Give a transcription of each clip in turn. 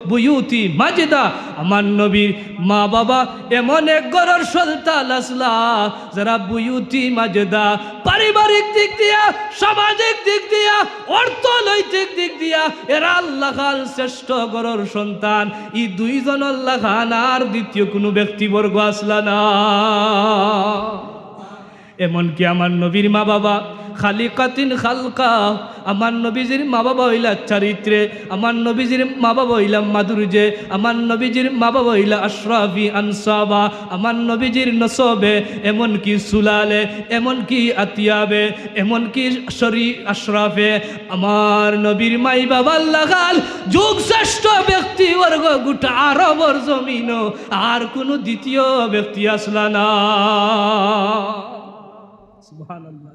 বুয়ুতি মাজদা। আমার নবীর মা বাবা এমন এক ঘরের সন্তান আসলা যারা বুয়ুতি মাজদা, পারিবারিক দিক দিয়া, সামাজিক দিক দিয়া, অর্থনৈতিক দিক দিয়া এরা আল্লাহ খান শ্রেষ্ঠ ঘরের সন্তান। এই দুইজন আল্লাহ খান, আর দ্বিতীয় কোনো ব্যক্তিবর্গ আসলা না। এমনকি আমার নবীর মা বাবা খালিকাতিন খালকা, আমার নবীজির মা বাবা হইলা চারিত্রে, আমার নবীজির মা বাবা হইলা মাধুর্যে, আমার নবীজির মা বাবা হইলা আশরাফি আনসাবা, আমার নবীজির নসবে, এমনকি সুলালে, এমনকি আতিয়াবে, এমনকি শরী আশরাফে। আমার নবীর মাই বাবা লাগাল যুগ শ্রেষ্ঠ ব্যক্তিবর্গ গোটা আরবর জমিন, আর কোনো দ্বিতীয় ব্যক্তি আসলা না। সুবহানাল্লাহ।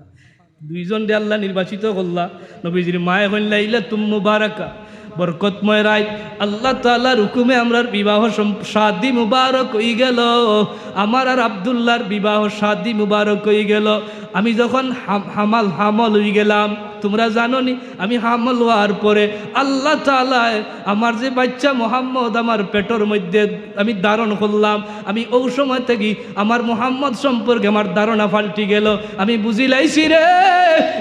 দুইজন দে আল্লাহ নির্বাচিত করলা। নবীজির মায়ে হইলা ইলাতুম মুবারাকা, বরকতময় রায়। আল্লাহ তাআলার হুকুমে আমরার বিবাহ শাদি মুবারক হয়ে গেল। আমার আর আব্দুল্লাহর বিবাহ শাদি মুবারক হয়ে গেল। আমি যখন হামল হয়ে গেলাম, তোমরা জানো নি, আমি হামল হওয়ার পরে আল্লাহ তাআলা আমার যে বাচ্চা মোহাম্মদ আমার পেটের মধ্যে আমি ধারণ করলাম, আমি ওই সময় থেকে আমার মোহাম্মদ সম্পর্কে আমার ধারণা পাল্টি গেল। আমি বুঝিলাইছি রে,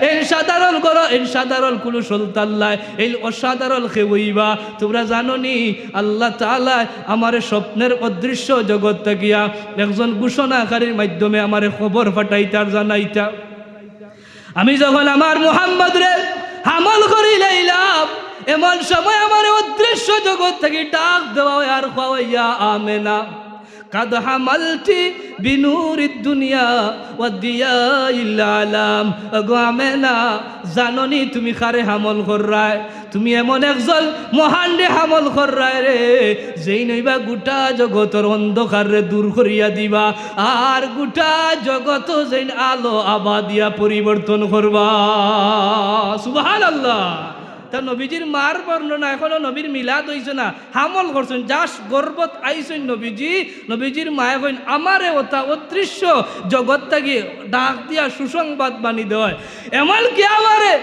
এই সাধারণ করো, এই সাধারণ কোনো সলতাল্লাহ, এই অসাধারণ খেবইবা। তোমরা জানো নি, আল্লাহ তাআলা আমার স্বপ্নের অদৃশ্য জগৎ থাকিয়া একজন ঘোষণাকারীর মাধ্যমে আমার খবর ফাটাইতার জানাইতা। আমি যখন আমার মুহাম্মদ রে হামল করি লাইলাম, এমন সময় আমার অদৃশ্য জগৎ থেকে ডাক দেওয়া হয়, আর খাওয়াইয়া আমেনা কাদ হামালতি বিনুরিদ দুনিয়া ওয়া দিয়াইল আলাম। গো আমেনা, জাননি তুমি কারে হামল কররায়? তুমি এমন একজন মহান রে হামল কররায় রে, যেই নইবা গোটা জগতের অন্ধকার রে দূর করিয়া দিবা, আর গোটা জগত যেই আলো আবাদিয়া পরিবর্তন করবা। সুবহানাল্লাহ। তা নবীজির মার বর্ণনা, এখনো নবীর মিলাদ হইছে না, হামল করছেন, যাস গর্বত আইছেন নবীজি। নবীজির মায়ে কইন আমারে ওটা অদৃশ্য জগৎ থেকে ডাক দিয়া সুসংবাদ বাণী দেয়। এমন কি আমারে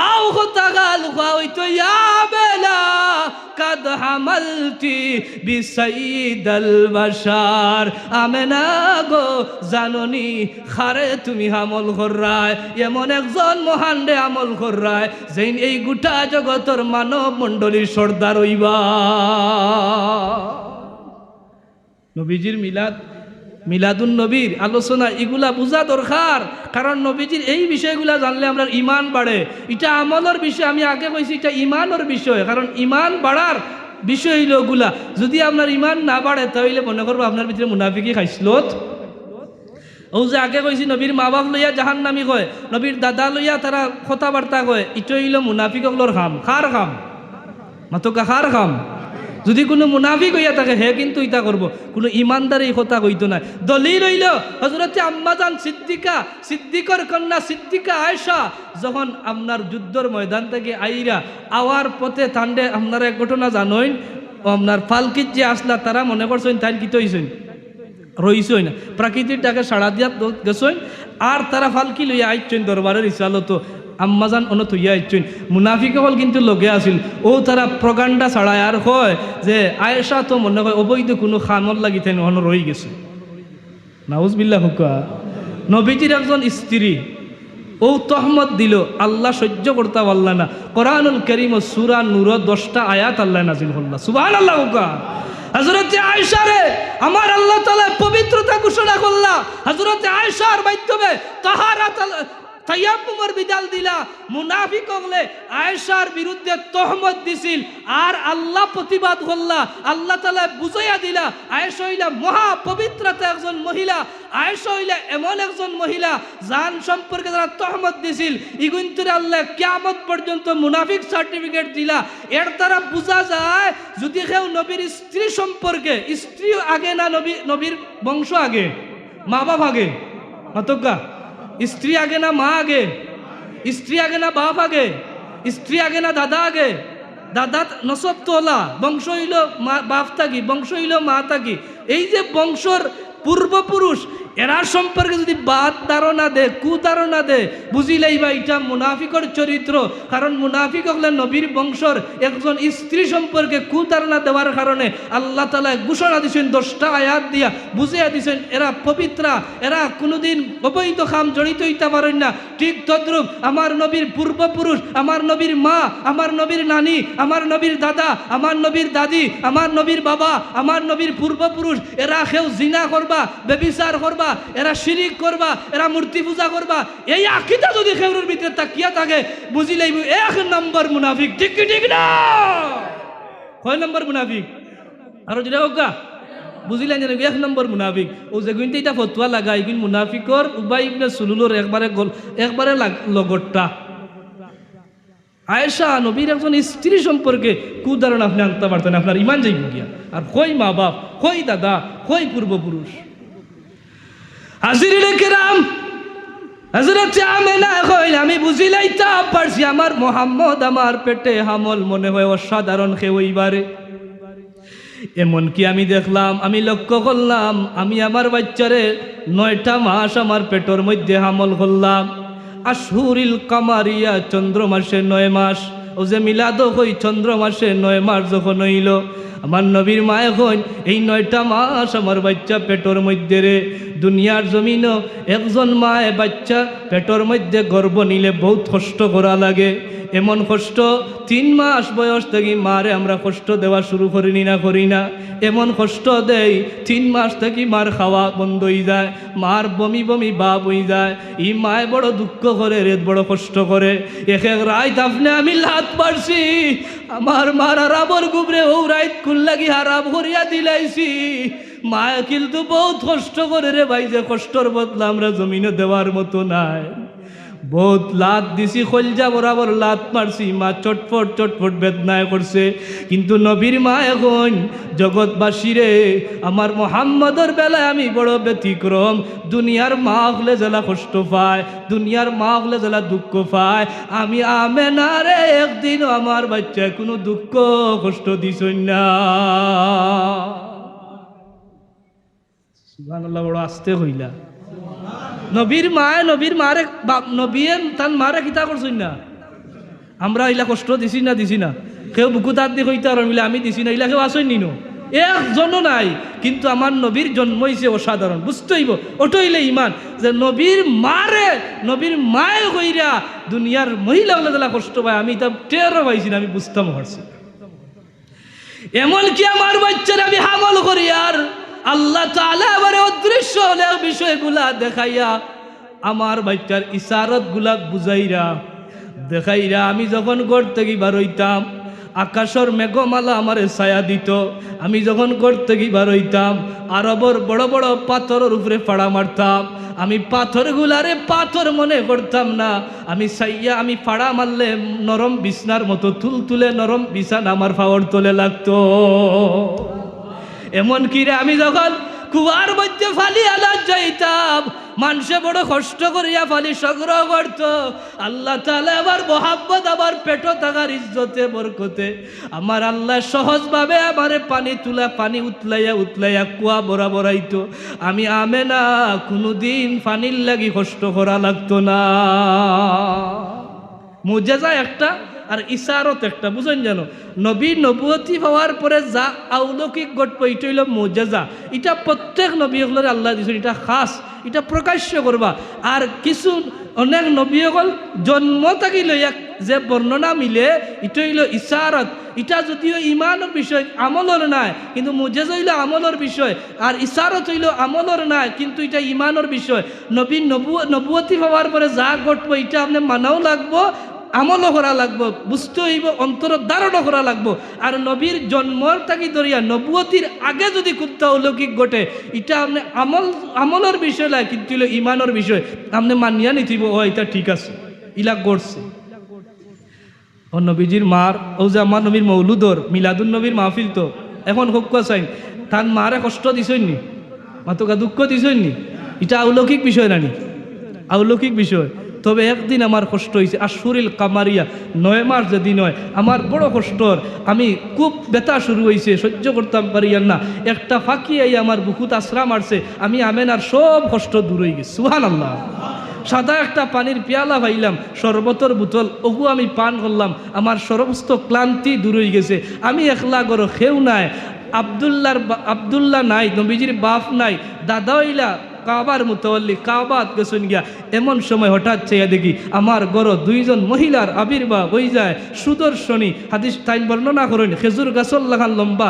আও কথা গাল হইতো বেলা কাদ হামালতি বিসাইদাল বাশার। আমেনা গো, জাননি খারে তুমি হামল কররায়, এমন একজন মহান রে আমল কররায়, যেই এই গোটা জগতের মানব মণ্ডলীর সর্দার হইবা। নবীজির মিলাদুন নবীর আলোচনা এগুলা বোঝা দরকার, কারণ নবীজির এই বিষয়গুলা জানলে আমরা ইমান বাড়ে। এটা আমলের বিষয়, আমি আগে কইছি এটা ইমানের বিষয়, কারণ ইমান বাড়ার বিষয় হইল ওগুলা। যদি আপনার ইমান না বাড়ে তাহলে মনে করবো আপনার ভিতরে মুনাফিকি খাইছিলত। ও যে আগে কইছি নবীর মা বাপ লইয়া জাহান্নামী কয়, নবীর দাদা লইয়া তারা কথাবার্তা কয়, এটা হইল মুনাফিকগুলোর খাম। খার খাম মাতকা, খার খাম। যদি কোনো মুনাফিক হইয়া থাকে হে কিন্তু ইটা করবো, কোনো ইমানদার এই কথা কইতো না। দলিল হইল হযরতে আম্মাজান সিদ্দিকা, সিদ্দিকর কন্যা সিদ্দিকা আয়েশা যখন আপনার যুদ্ধর ময়দান থেকে আইরা আওয়ার পথে তান্ডে, আপনারা এক ঘটনা জানোই, আপনার ফালকিত যে আসলা তারা মনে করছেন তাই কিতো হইছেন, রইছই না, প্রাকৃতিক ডাকে সাড়া দিয়া গেছই, আর তারা ফালকি লইয়া আইছেন দরবারের ইসালত। আম্মাজান অনত হইয়া আইছেন, মুনাফিক হল কিন্তু লগে আসিল। ও তারা প্রগান্ডা ছাড়ায় আর কয় যে আয়েশা তো মনে হয় অবৈধ কোনো খামর লাগিতেন অন রই গেছে। নাউজুবিল্লাহ হুকা। নবীজির একজন স্ত্রী ও তহমত দিল, আল্লাহ সহ্য করতে পারলা না। কোরআনুল কারীম সূরা নূর 10টা আয়াত আল্লাহ নাযিল করলা। সুবহানাল্লাহ হুকা। হযরতে আয়েশা রে আমার আল্লাহ তাআলা পবিত্রতা ঘোষণা করলা, হযরতে আয়েশার মাধ্যমে তাহারাত তায়াম্মুমের বিধান দিলা। মুনাফিক হলে আয়েশার বিরুদ্ধে তহমত দিছিল, আর আল্লাহ প্রতিবাদ করলা, আল্লাহ তাআলা বুঝাইয়া দিলা আয়েশা হইলা মহা পবিত্রতা একজন মহিলা। আয়েশা হইলা এমন একজন মহিলা যান সম্পর্কে যারা তহমত দিছিল, ইগুন্তরে আল্লাহ কিয়ামত পর্যন্ত মুনাফিক সার্টিফিকেট দিলা। এর দ্বারা বোঝা যায় যদি কেউ নবীর স্ত্রী সম্পর্কে, স্ত্রী আগে না নবীর বংশ আগে, মা বাপ আগে, মাতকা স্ত্রী আগে না মা আগে, স্ত্রী আগে না বাপ আগে, স্ত্রী আগে না দাদা আগে, দাদা নসব তোলা, বংশ হইল বাপ থাকি, বংশ হইল মা থাকি। এই যে বংশর পূর্বপুরুষ, এরা সম্পর্কে যদি বাদ ধারণা দে কুধারণা দে বুঝিলেই বা এটা মুনাফিকর চরিত্র। কারণ মুনাফিক হলে নবীর বংশর একজন স্ত্রী সম্পর্কে কুধারণা দেওয়ার কারণে আল্লাহ তাআলা ঘোষণা দিয়েছেন 10টা আয়াত দিয়া বুঝিয়ে দিয়েছেন এরা পবিত্রা, এরা কোনোদিন অবৈধ কাম জড়িত হইতে পারেন না। ঠিক তদ্রূপ আমার নবীর পূর্বপুরুষ, আমার নবীর মা, আমার নবীর নানি, আমার নবীর দাদা, আমার নবীর দাদি, আমার নবীর বাবা, আমার নবীর পূর্বপুরুষ, এরা কেউ জিনা করবা, ব্যভিচার করবা, এরা শিরিক করবা, এরা মূর্তি পূজা করবা, এই আকীদা যদি কেউর ভিতরে তাকিয়া থাকে বুঝিলেই 1 নম্বর মুনাফিক। ঠিক কি ঠিক না? কয় নম্বর মুনাফিক? আরো যেটা হোক বুঝিলেন যে 1 নম্বর মুনাফিক। ও যেগুনতে এটা ফতোয়া লাগাই এগুন মুনাফিকর উবাই ইবনে সুলুলর একবারে লগটটা। আয়েশা নবীর একজন স্ত্রী সম্পর্কে কুধারণ আপনি আনতে পারতেন, আপনার ইমান যাইব গিয়া। আর কই মা বাপ, কই দাদা, কই পূর্বপুরুষ। হাজিরিনে কেরাম, হযরত আমেনা কইল আমি বুঝিলাইতা পারছি আমার মোহাম্মদ আমার পেটে হামল মনে হয় অসাধারণ কেউ এইবারে। এমন কি আমি দেখলাম, আমি লক্ষ্য করলাম আমি আমার বাচ্চারে 9টা মাস আমার পেটের মধ্যে হামল করলাম। আশহুরিল কামারিয়া চন্দ্র মাসে 9 মাস। ও যে মিলাদ হই চন্দ্র মাসে 9 মাস যখন হইল, আমার নবীর মা এখন এই 9টা মাস আমার বাচ্চা পেটের মধ্যে রে। দুনিয়ার জমিনও একজন মায়ে বাচ্চা পেটের মধ্যে গর্ভ নিলে বহুত কষ্ট করা লাগে। এমন কষ্ট 3 মাস বয়স থেকে মারে আমরা কষ্ট দেওয়া শুরু করিনি না করি না। এমন কষ্ট দেই 3 মাস থেকে মার খাওয়া বন্ধ হয়ে যায়, মার বমি বমি ভাব হয়ে যায়। ই মায় বড় দুঃখ করে রে, বড় কষ্ট করে। এক রাত আপনি আমি লাত পারছি আমার মার আরাবর গুবরে ও রাত কুল্লাগি হারাব করিয়া দিলাইছি। মায় কিন্তু বহুত কষ্ট করে রে ভাই, যে কষ্টর বদলা আমরা জমিনে দেওয়ার মতো নাই। বহুত লাত দিছি, খলজা বরাবর লাত মারছি, মা চটফট চটফট বেদনায় করছে। কিন্তু নবীর মা এখন জগৎবাসীরে আমার মোহাম্মদের বেলায় আমি বড় ব্যতিক্রম। দুনিয়ার মা হলে যারা কষ্ট পায়, দুনিয়ার মা হলে যারা দুঃখ পায়, আমি আমেনা রে একদিনও আমার বাচ্চায় কোনো দুঃখ কষ্ট দিছই না। সুবহানাল্লাহ, বড় আস্তে হইলা। নবীর মারে নবীর তার মারে কিতা করছই না। আমরা ইলা কষ্ট দিছি না কেউ বুকু তার দিয়ে কইতে আর মিলে আমি দিছি না, ইলা কেউ আসই নিনো একজনও নাই। কিন্তু আমার নবীর জন্ম হইছে অসাধারণ, বুঝতে হইব। ওটা হইলে ইমান যে নবীর মায়ে কইরা দুনিয়ার মহিলা হলে যারা কষ্ট পায়, আমি তা টেরও পাইছি না, আমি বুঝতাম পারছি। এমনকি আমার বাচ্চারা আমি হামল করি আর আল্লাহ তাআলা আবার অদৃশ্য হলে বিষয়গুলা দেখাইয়া আমার বাচ্চার ইশারত গুলা বুঝাইরা দেখাইরা আমি যখন ঘর থেকে বার হইতাম আকাশের মেঘমালা আমারে ছায়া দিত। আমি যখন ঘর থেকে বার হইতাম আরবর বড় বড় পাথরের উপরে ফাড়া মারতাম। আমি পাথরগুলারে পাথর মনে করতাম না, আমি ফাড়া মারলে নরম বিছনার মতো তুলে নরম বিছানা আমার পাওয়ার তলে লাগতো। এমন কি রে আমি যখন কুয়ার মধ্যে ফালি আলাদ যাইতাম, মানুষে বড় কষ্ট করিয়া ফালি সংগ্রহ করত। আল্লাহ তাআলা আবার মোহাব্বত আমার পেট থাকার ইজ্জতে বরকতে আমার আল্লাহ সহজভাবে আমারে পানি উতলাইয়া কুয়া বরাবর আইতো। আমি আমেনা কোনোদিন পানির লাগি কষ্ট করা লাগতো না। মুজেজা একটা আর ইশারত একটা, বুঝেন জানো। নবী নবুয়তি হওয়ার পরে যা অলৌকিক ঘটব এটা হইল মুজেজা। এটা প্রত্যেক নবী হলের আল্লাহ দিয়েছেন, এটা খাস, এটা প্রকাশ্য করবা। আর কিছু অনেক নবী হল জন্ম থাকি লইয়া যে বর্ণনা মিলে এটা হইল ইশারত। এটা যদিও ইমানের বিষয় আমলর নাই, কিন্তু মুজেজা হইল আমলর বিষয়। আর ইশারত হইল আমলর নাই, কিন্তু এটা ইমানের বিষয়। নবী নবুয়তি হওয়ার পরে যা ঘটব এটা আপনি মানাও লাগবো, আমলও করা লাগবো, বুঝতে হইব, অন্তর ধারণা করা লাগবো। আর নবীর জন্মর থাকি ধরিয়া নবুয়তির আগে যদি কুত্তা অলৌকিক ঘটে এটা আপনি আমলের বিষয় নয়, কিন্তু ইমানের বিষয়। আপনি মানিয়া নিথিব ও এটা ঠিক আছে, ইলা গড়ছে। ও নবীজির মার ও যে আমার নবীর মৌলুদর মিলাদুন নবীর মাহফিল তো এখন হোক চাইন, তার মারে কষ্ট দিছইনি, মাতকা দুঃখ দিছইনি। এটা অলৌকিক বিষয় নানি, অলৌকিক বিষয়। তবে একদিন আমার কষ্ট হয়েছে, আশুরিল কামারিয়া 9 মাস যেদিন হয় আমার বড় কষ্টর, আমি খুব ব্যথা শুরু হয়েছে, সহ্য করতাম পারিয়ার না, একটা ফাঁকি আই আমার বুকুত আশ্রা মারছে, আমি আমেনার সব কষ্ট দূর হয়ে গেছে। সুবহানাল্লাহ। সাদা একটা পানির পেয়ালা পাইলাম, শরবতর বোতল, ওগু আমি পান করলাম, আমার সমস্ত ক্লান্তি দূর হয়ে গেছে। আমি একলা গরো খেউ নাই, আব্দুল্লাহ নাই, নবীজির বাপ নাই, দাদা হইলা কাবার মুতাওয়াল্লি, কাবাত গেছেন গিয়া। এমন সময় হঠাৎ চেয়ে দেখি আমার ঘর 2জন মহিলার আবির্ভাব হয়ে যায়, সুদর্শনী। হাদিস টাইম বর্ণনা করেন, খেজুর গাছল লাগান লম্বা,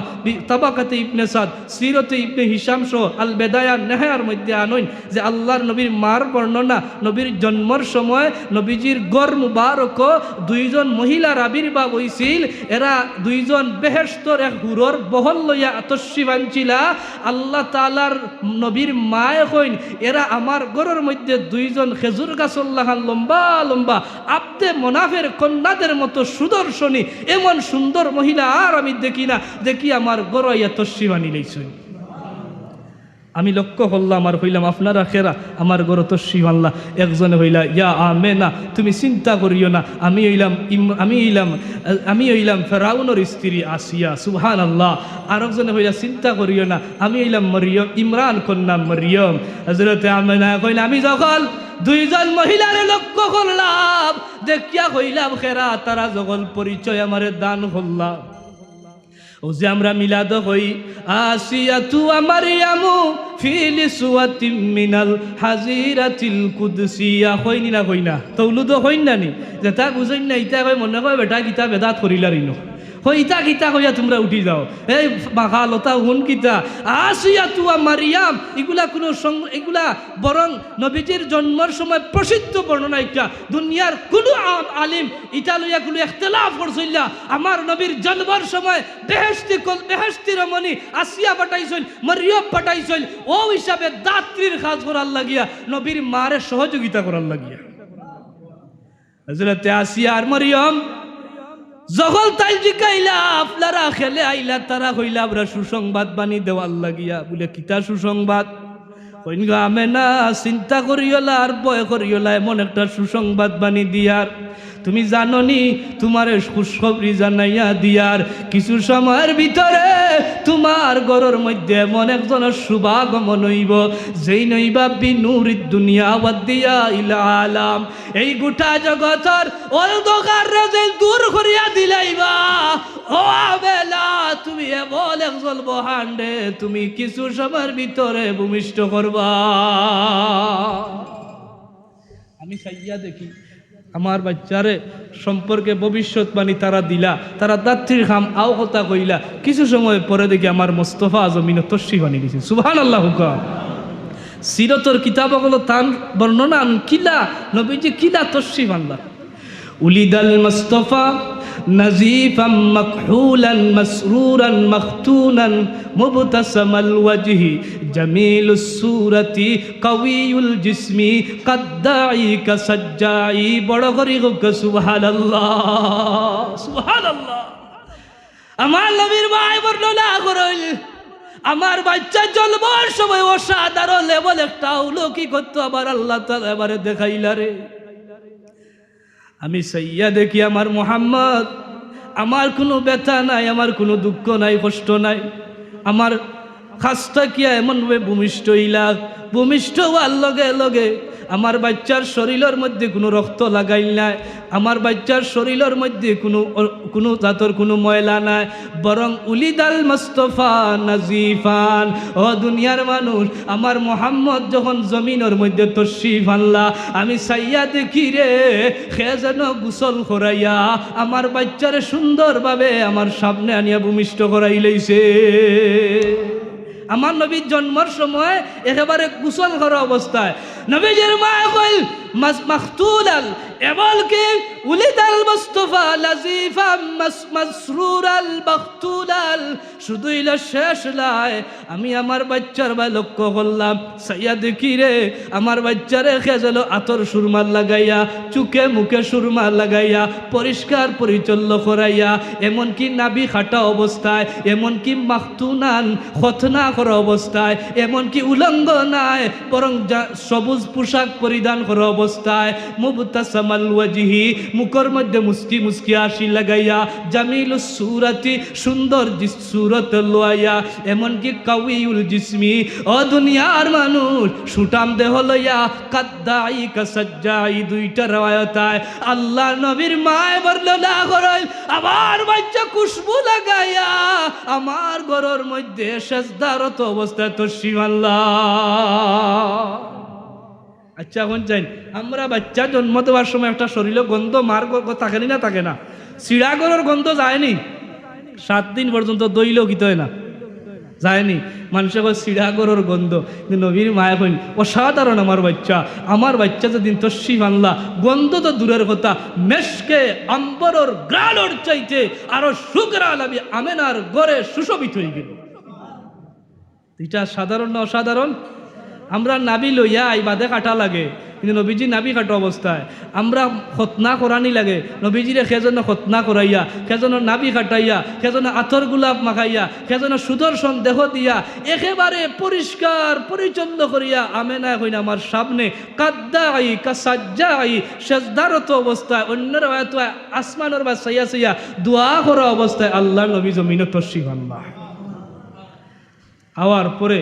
তাবাকাতে ইবনে সাদ, সিরতে ইবনে হিসাম সহ আল বেদায়া নেহায়ার মধ্যে আনইন যে আল্লাহর নবীর মার বর্ণনা, নবীর জন্মর সময় নবীজির গর মুবারক 2জন মহিলার আবির্ভাব হয়েছিল। এরা 2জন বেহেশতর এক হুরর বহল লইয়া আতস্বী বাঞ্চিলা। আল্লাহ তাআলার নবীর মায় এরা আমার ঘরের মধ্যে 2জন খেজুর গাছল্লাহান লম্বা লম্বা আব্দে মনাফের কন্যাদের মতো সুদর্শনী, এমন সুন্দর মহিলা আর আমি দেখি না। দেখি আমার গড়াইয়া তস্বী বানি লইছেন। আমি লক্ষ্য করলাম আর হইলাম আপনারা খেরা আমার গড় তস্বী বানলা। একজনে হইলা, ইয়া আমেনা তুমি চিন্তা করিও না, আমি হইলাম ফেরাউনের স্ত্রী আসিয়া। সুবহানাল্লাহ। আরেকজনে হইলা, চিন্তা করিও না, আমি হইলাম মরিয়ম, ইমরান কন্যা মরিয়ম। হযরতে আমেনা কইলা, আমি যখন 2জন মহিলার লক্ষ্য করলাম, দেখিয়া কইলাম খেরা তারা যখন পরিচয় আমারে দান করলাম। ও যে আমরা মিলাদ হই, আসিয়াতু মারইয়ামু ফি লিসওয়াতিম মিনাল হাজিরাতিল কুদসিয়া, হইনি না কইনা তৌলুদ হইন না নি, যেটা বুঝইন না ইটা কই মনে কয় বেটা কিতা বেদাত করিলারিনো, হইতা কিতা কইয়া তোমরা উঠি যাও, এই মাখা লতা হুন কিতা আসিয়াতু মারইয়াম, এগুলা বরং নবীজির জন্মের সময় প্রসিদ্ধ বর্ণনা। একটা দুনিয়ার কোন আলিম ইটা লইয়া কোনো ইখতিলাফ করছিল। আমার নবীর জন্মের সময় বেহেশতি রমণী আসিয়া পাঠাইছিল, মরিয়ম পাঠাইছিল, ও হিসাবে দাত্রীর কাজ করার লাগিয়া, নবীর মারে সহযোগিতা করার লাগিয়া। হযরতে আসিয়া আর মরিয়ম যখন তাই জিকাইলা আপনারা খেলে আইলা, তারা কইলা আমরা সুসংবাদ বানি দেওয়ার লাগিয়া। বলে কিতা সুসংবাদ? কইনগা আমেনা চিন্তা করিওলা আর ভয় করিওলা, এমন একটা সুসংবাদ বানি দিয়ার। তুমি জাননি তোমারে খুশখবরি জানাইয়া দিয়ার, কিছু সময়ের ভিতরে তোমার ঘরের মধ্যে এমন একজনের শুভাগমন হইব, যেই নইবা বিনুরিদ দুনিয়া ওয়াদিয়া ইলা আলাম, এই গোটা জগতের অন্ধকার রাজে দূর করিয়া দিলাইবা। ও আবেলা তুমি এমন একজন বহান্ডে, তুমি কিছু সময়ের ভিতরে ভূমিষ্ঠ করবা। আমি চাইয়া দেখি আমার বাচ্চারে সম্পর্কে ভবিষ্যৎবাণী তারা দিলা, তারা দাত্রীর খাম আও কথা কইলা, কিছু সময় পরে দেখি আমার মোস্তফা জমিন তস্বী বানি দিছে। সুবহানাল্লাহ। হুকুম সিরতর কিতাবগুলো তার বর্ণনা কিলা নবীজি কিলা তস্বী বানলা। উলিদাল মুস্তাফা নাজিফাম মাকহুলান মাসরুরান মাখতুনান মুবতাসামাল ওয়াজহি জামিলুস সূরাতি কাওয়িউল জিসমি কাদ্দাই কাসাজ্জাই। বড় করি হোক সুবহানাল্লাহ, সুবহানাল্লাহ। আমার নবীর ভাই বর্ণনা করেন, আমার বাচ্চা জন্মের সময় অসাধারণ লেভেল একটা অলৌকিক করতো আবার আল্লাহ তাআলা এবারে দেখাইলা রে। আমি সাইয়া দেখি আমার মুহাম্মদ, আমার কোনো ব্যথা নাই, আমার কোনো দুঃখ নাই, কষ্ট নাই, আমার খাসটা কিয়া এমনভাবে ভূমিষ্ঠ হইলা। ভূমিষ্ঠ হওয়ার লগে লগে আমার বাচ্চার শরীরের মধ্যে কোনো রক্ত লাগাইল নাই, আমার বাচ্চার শরীরের মধ্যে কোনো জাতর কোনো ময়লা নাই, বরং উলিদাল মুস্তাফা নাজিফান। ও দুনিয়ার মানুষ, আমার মুহাম্মদ যখন জমিনের মধ্যে তশরিফ আনলা, আমি চাইয়া দেখি রে সে যেন গোসল করাইয়া আমার বাচ্চারে সুন্দরভাবে আমার সামনে আনিয়া ভূমিষ্ঠ করাই লইছে। আমার নবীর জন্মের সময় একেবারে গোসল করা অবস্থায় নবীজির মা কইল মাখতুলাল, এমনকি উলিদাল মুস্তাফা লাজিফা মাসরুরাল মাখতুলাল, শুধু ইলা শেষ লাই আমি আমার বাচ্চার বা লক্ষ্য করলাম সাইয়া দেখি রে আমার বাচ্চারে খেজল আতর সুরমার লাগাইয়া চুকে মুখে সুরমার লাগাইয়া পরিষ্কার পরিচ্ছন্ন করাইয়া এমনকি নাভি খাটা অবস্থায়, এমনকি মাখতুনান খতনা করা অবস্থায়, এমনকি উলঙ্গ নাই বরং সবুজ পোশাক পরিধান করা অবস্থায়, মুবতাসামাল ওয়াজহি মুখের মধ্যে মুস্কি মুস্কি হাসি লাগাইয়া, জামিলুস সুরাতি সুন্দর সুরত লইয়া, এমনকি কাউইউল জিসমি ও দুনিয়ার মানুষ সুটাম দেহ লইয়া কাদ্দাই কাসাজ্জাই দুইটা রওয়ায়াতায় আল্লাহ নবীর মায় বর্ণনা করেন আমার বাচ্চা খুশবু লাগাইয়া আমার ঘরের মধ্যে সেজদারত অবস্থায় তশরিফ আল্লাহ। আচ্ছা এখন চাই আমরা বাচ্চা জন্ম দেওয়ার সময় একটা শরীরে গন্ধ মার থাকে না, থাকে না? চিড়াগরের গন্ধ যায়নি 7 দিন পর্যন্ত দইলেও গীত হয় না, যায়নি। মানুষে কয় চিড়াগরের গন্ধ, কিন্তু নবীর মায়া কইন অসাধারণ আমার বাচ্চা যেদিন তশরিফ আনলা গন্ধ তো দূরের কথা, মেশকে আম্বরর গ্রালর চাইতে আরো সুগ্রাল আমি আমেনার গড়ে সুশোভিত হয়ে গেল। এটা সাধারণ না অসাধারণ? আমরা নাবি লইয়া বাদে কাটা লাগে, কিন্তু নবীজি নাবি কাটা অবস্থায় আমরা খতনা করানি লাগে। নবীজিরে সেজন্য খতনা করাইয়া, সেজন্য নাবি কাটাইয়া, সেজন্য আতর গোলাপ মাখাইয়া, সেজন্য সুদর্শন দেহ দিয়া একেবারে পরিষ্কার পরিচ্ছন্ন করিয়া আমেনা হইনা আমার সামনে কাদ্দাই কাসাজ্জাই সেজদারত অবস্থায়, অন্যের হয়তো আসমানের বা সাইয়া সাইয়া দোয়া করা অবস্থায় আল্লাহ নবী জমিনে তশরিফ আনলা। আওয়ার পরে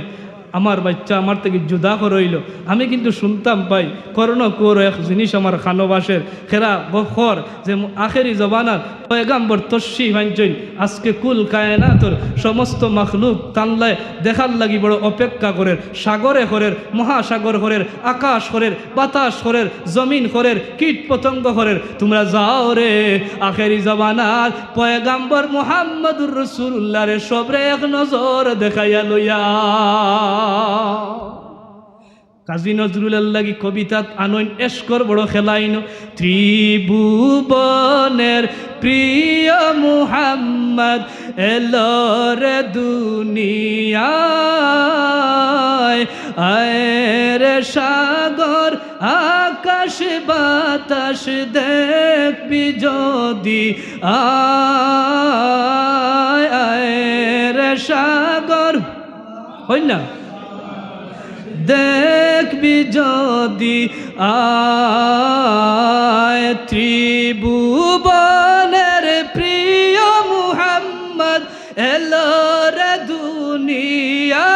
আমার বাচ্চা আমার থেকে জুদা করইল। আমি কিন্তু শুনতাম পাই করোনা কোর এক জিনিস আমার খানবাসের খেরা বখর যে আখেরি জবানার পয়গাম্বর তশরিফ আনছেন। আজকে কুল কায়নাতর সমস্ত মাখলুক তানলায় দেখার লাগি বড় অপেক্ষা করের, সাগরে করের, মহাসাগর করের, আকাশ করের, বাতাস করের, জমিন করের, কীট পতঙ্গ করের, তোমরা যাও রে আখেরি জবানার পয়গাম্বর মুহাম্মদুর রাসূলুল্লাহ রে সবরে এক নজর দেখাইয়া লইয়া। কাজী নজরুলের লাগি কবিতাত আনইন এশকর বড় খেলাইন, ত্রিভুবনের প্রিয় মুহাম্মদ এলোর দুনিয়ায়, আয়ের সাগর আকাশ বাতাস দেখবি যদি আয়, আয়ের সাগর হই না দেখবি যদি আয়, ত্রিভুবনের প্রিয় মুহাম্মদ এলোর দুনিয়ায়,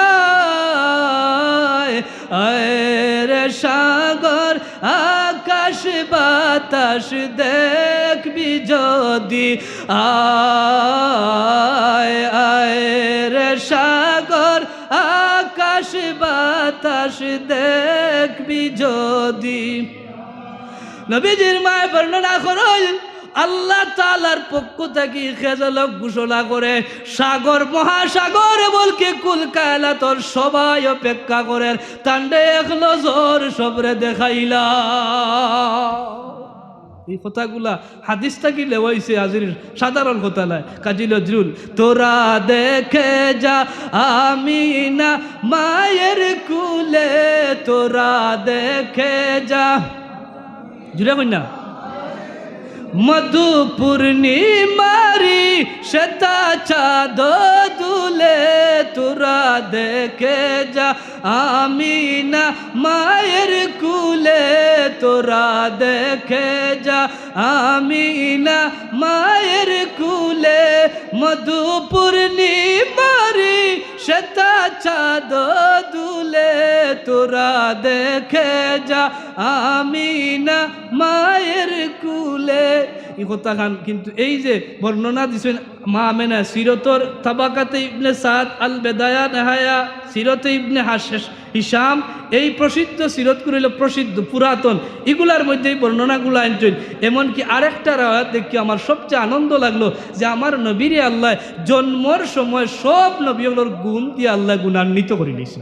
আয়ের সাগর আকাশ বাতাস দেখবি যদি আয়, আয়ের সাগর আকাশ বাতাস দেখবি যদি। নবীজির মায় বর্ণনা করল আল্লাহ তাআলার পক্ষ থেকে খেজলক ঘোষণা করে সাগর মহাসাগর বলকে কুল কায়নাতর সবাই অপেক্ষা করে তান্ডে এক নজর সবরে দেখাইলা। এই কথাগুলা হাদিস থাকি লেওয়াইছে, আজির সাধারণ কথা নয়। কাজী নজরুল তোরা দেখে যা আমিনা মায়ের কুলে, তোরা দেখে যা, জুড়ে কই না, মধু পূর্ণিমারি শ্বেতা চাঁদ দুলে, তোরা দেখে যা আমিনা মায়ের কুলে, তোরা দেখে যা আমিনা মায়ের কুলে, মধু পূর্ণিমারি শ্বেতা চাঁদ দুলে, তোরা দেখে যা আমিনা মায়ের কুলে। এই কথা খান কিন্তু এই যে বর্ণনা দিছেন মা আমেনা সিরতর তাবাকাতে ইবনে সাদ আল বেদায়া নেহায়া, সিরতে ইবনে হিশাম, এই প্রসিদ্ধ সিরত করিল প্রসিদ্ধ পুরাতন, এগুলার মধ্যে এই বর্ণনাগুলো আনছেন। এমনকি আরেকটা রাওয়াত দেখি আমার সবচেয়ে আনন্দ লাগলো যে আমার নবীরে আল্লাহ জন্মর সময় সব নবীগুলোর গুণ দিয়ে আল্লাহ গুণান্বিত করে নিয়েছে।